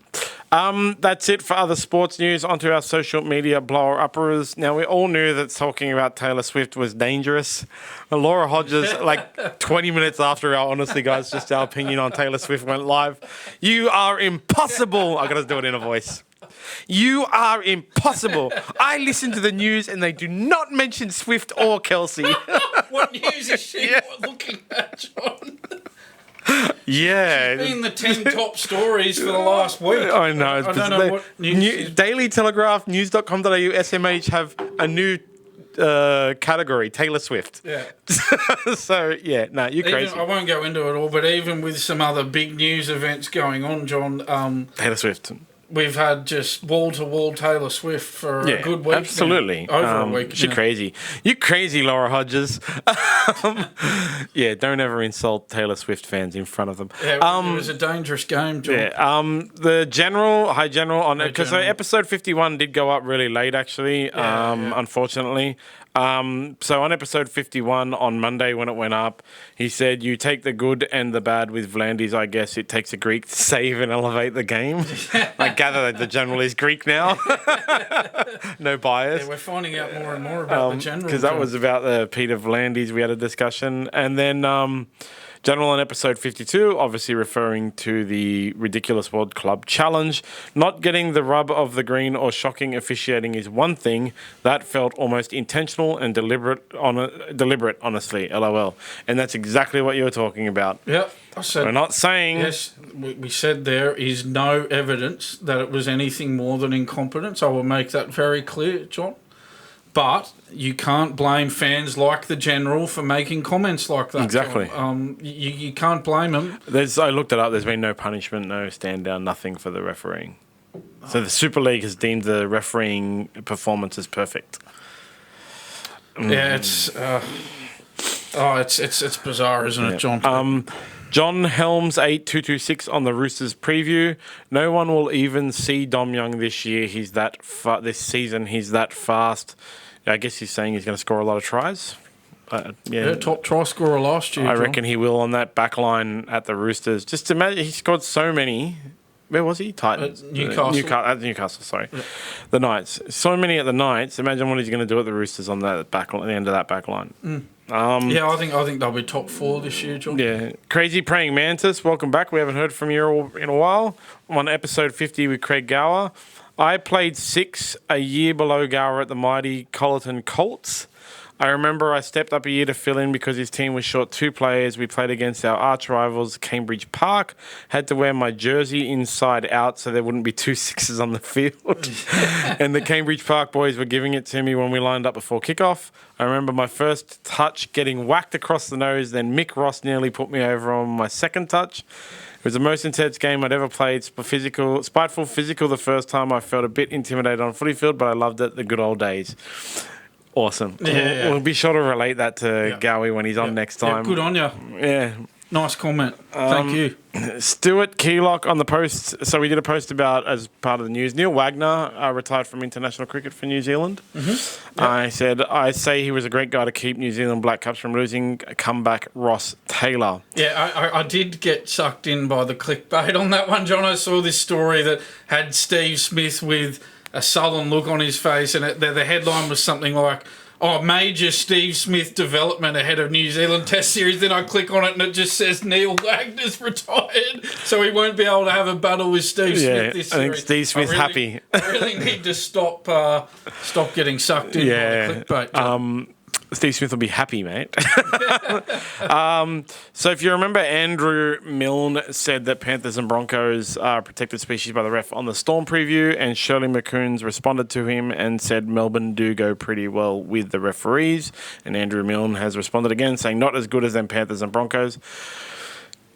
That's it for other sports news. Onto our social media blower-uppers. Now, we all knew that talking about Taylor Swift was dangerous. Laura Hodges, like 20 minutes after our Honestly Guys, just our opinion on Taylor Swift went live. You are impossible. I got to do it in a voice. You are impossible. I listen to the news and they do not mention Swift or Kelsey. What news is she looking at, John? Yeah. She's been the 10 top stories for the last week. I know. I don't know what news. Daily Telegraph, news.com.au, SMH have a new category, Taylor Swift. Yeah. You're crazy. I won't go into it all, but even with some other big news events going on, John... Taylor Swift. We've had just wall-to-wall Taylor Swift for a good week. Absolutely. Now. Over a week. She's crazy. You crazy, Laura Hodges. Don't ever insult Taylor Swift fans in front of them. Yeah, it was a dangerous game, John. Yeah. The High General, on it, because episode 51 did go up really late, actually, unfortunately. So on episode 51 on Monday when it went up, he said, you take the good and the bad with Vlandis, I guess it takes a Greek to save and elevate the game. I gather that the General is Greek now. No bias. Yeah, we're finding out more and more about the General. Because that was about the Peter Vlandis. We had a discussion. And then... General on episode 52, obviously referring to the Ridiculous World Club Challenge. Not getting the rub of the green or shocking officiating is one thing. That felt almost intentional and deliberate, honestly, LOL. And that's exactly what you were talking about. Yep. I said, we're not saying... Yes, we said there is no evidence that it was anything more than incompetence. I will make that very clear, John. But you can't blame fans like the General for making comments like that. Exactly. You can't blame them. I looked it up. There's been no punishment, no stand down, nothing for the refereeing. So the Super League has deemed the refereeing performance as perfect. Yeah, it's bizarre, isn't it, John? John Helms 8226 on the Roosters preview. No one will even see Dom Young this year. He's that this season. He's that fast. I guess he's saying he's going to score a lot of tries. Top try scorer last year. I reckon he will on that back line at the Roosters. Just imagine, he scored so many. Where was he? Titans. Newcastle. Sorry. Yeah. The Knights. So many at the Knights. Imagine what he's going to do at the Roosters on that back, the end of that back line. I think they'll be top 4 this year, John. Yeah. Crazy Praying Mantis, welcome back. We haven't heard from you in a while. I'm on episode 50 with Craig Gower. I played 6 a year below Gower at the mighty Colleton Colts. I remember I stepped up a year to fill in because his team was short 2 players. We played against our arch rivals, Cambridge Park. Had to wear my jersey inside out so there wouldn't be 2 6s on the field. And the Cambridge Park boys were giving it to me when we lined up before kickoff. I remember my first touch getting whacked across the nose, then Mick Ross nearly put me over on my second touch. It was the most intense game I'd ever played. Spiteful, physical the first time. I felt a bit intimidated on footy field, but I loved it. The good old days. Awesome. We'll be sure to relate that to Gowie when he's on next time. Yeah, good on you. Yeah. Nice comment. Thank you. Stuart Keylock on the post. So we did a post about, as part of the news, Neil Wagner retired from international cricket for New Zealand. Mm-hmm. Yep. I say he was a great guy to keep New Zealand Black Caps from losing. Comeback Ross Taylor. Yeah, I did get sucked in by the clickbait on that one, John. I saw this story that had Steve Smith with a sullen look on his face, and the headline was something like, major Steve Smith development ahead of New Zealand Test Series. Then I click on it and it just says Neil Wagner's retired, so he won't be able to have a battle with Steve Smith this series. I think Steve Smith's happy. I really need to stop getting sucked in by the clickbait. Steve Smith will be happy, mate. So if you remember, Andrew Milne said that Panthers and Broncos are protected species by the ref on the Storm preview, and Shirley McCoons responded to him and said Melbourne do go pretty well with the referees. And Andrew Milne has responded again, saying not as good as them Panthers and Broncos.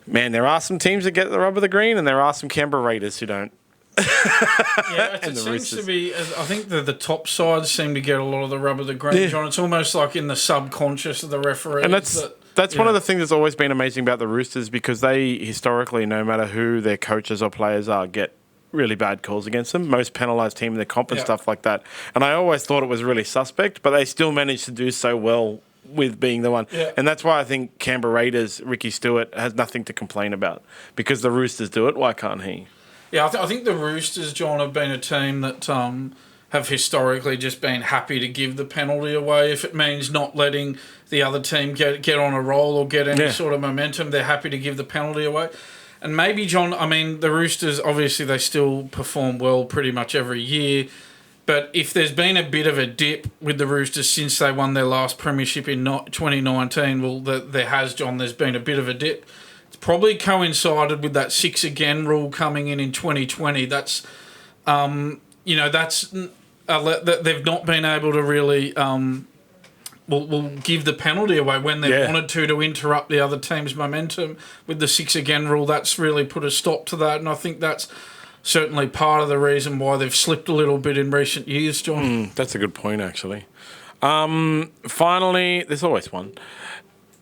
Man, there are some teams that get the rub of the green, and there are some Canberra Raiders who don't. It seems to be. I think the top sides seem to get a lot of the rub of the green, John. It's almost like in the subconscious of the referees. And that's one of the things that's always been amazing about the Roosters, because they historically, no matter who their coaches or players are, get really bad calls against them. Most penalised team in the comp and stuff like that. And I always thought it was really suspect, but they still managed to do so well with being the one. Yeah. And that's why I think Canberra Raiders, Ricky Stewart, has nothing to complain about, because the Roosters do it. Why can't he? Yeah, I think the Roosters, John, have been a team that have historically just been happy to give the penalty away. If it means not letting the other team get on a roll or get any sort of momentum, they're happy to give the penalty away. And maybe, John, I mean, the Roosters, obviously they still perform well pretty much every year. But if there's been a bit of a dip with the Roosters since they won their last premiership in 2019, well, there has, John, there's been a bit of a dip. Probably coincided with that 6 again rule coming in 2020. That's, they've not been able to really will give the penalty away when they wanted to interrupt the other team's momentum. With the 6 again rule, that's really put a stop to that, and I think that's certainly part of the reason why they've slipped a little bit in recent years, John. That's a good point, actually. Finally, there's always one.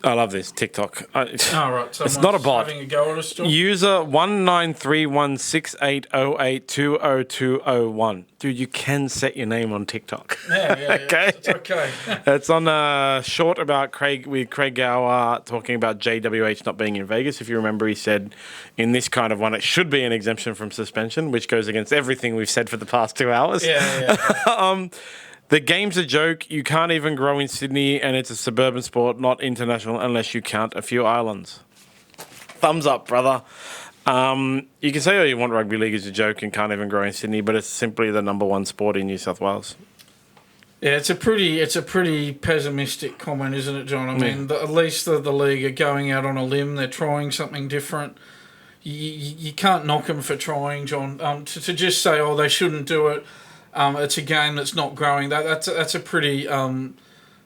I love this TikTok. Right. It's not a bot. Having a go at us, John. User 19316808202001. Dude, you can set your name on TikTok. Yeah. Okay. It's okay. It's on short about Craig Gower talking about JWH not being in Vegas. If you remember, he said in this kind of one, it should be an exemption from suspension, which goes against everything we've said for the past 2 hours. Yeah. The game's a joke. You can't even grow in Sydney, and it's a suburban sport, not international, unless you count a few islands. Thumbs up, brother. You can say, you want rugby league as a joke and can't even grow in Sydney, but it's simply the number 1 sport in New South Wales. Yeah, it's a pretty pessimistic comment, isn't it, John? I mean, at least the league are going out on a limb. They're trying something different. You can't knock them for trying, John. To just say, they shouldn't do it. It's a game that's not growing. That's a pretty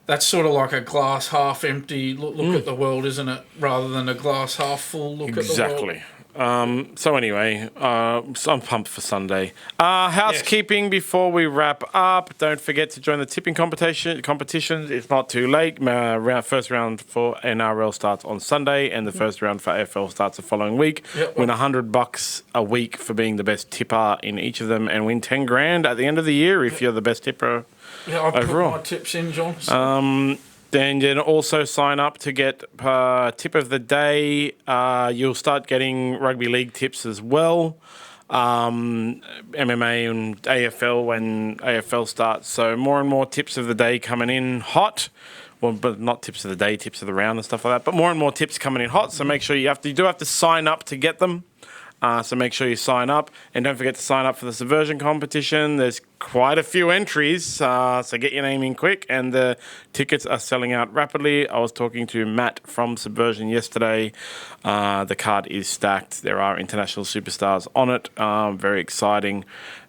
that's sort of like a glass half empty look at the world, isn't it? Rather than a glass half full look at the world. Exactly. So anyway, I'm pumped for Sunday. Housekeeping before we wrap up. Don't forget to join the tipping competitions. It's not too late. First round for NRL starts on Sunday, and the first round for AFL starts the following week. Win $100 a week for being the best tipper in each of them, and win $10,000 at the end of the year if you're the best tipper. Yeah, I've overall. put my tips in, John. So. Then also sign up to get tip of the day. You'll start getting rugby league tips as well. MMA and AFL when AFL starts. So more and more tips of the day coming in hot. Well, but not tips of the day, tips of the round and stuff like that. But more and more tips coming in hot. So make sure you do have to sign up to get them. So make sure you sign up. And don't forget to sign up for the Subversion competition. There's quite a few entries, so get your name in quick. And the tickets are selling out rapidly. I was talking to Matt from Subversion yesterday. The card is stacked. There are international superstars on it. Very exciting.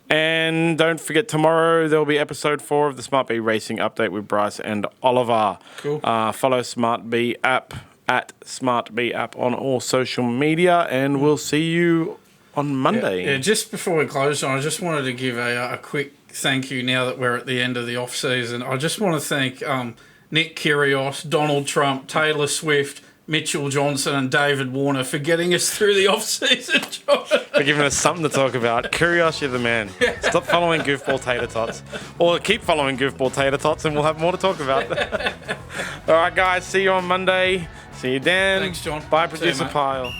And don't forget, tomorrow there will be episode 4 of the SmartB Racing Update with Bryce and Oliver. Cool. Follow SmartB app at SmartB app on all social media, and we'll see you on Monday. Yeah, just before we close, I just wanted to give a quick thank you now that we're at the end of the off-season. I just want to thank Nick Kyrgios, Donald Trump, Taylor Swift, Mitchell Johnson and David Warner for getting us through the off-season, John. For giving us something to talk about. Curious, you're the man. Stop following Goofball Tater Tots. Or keep following Goofball Tater Tots and we'll have more to talk about. All right, guys. See you on Monday. See you, Dan. Thanks, John. Bye, Producer Pyle.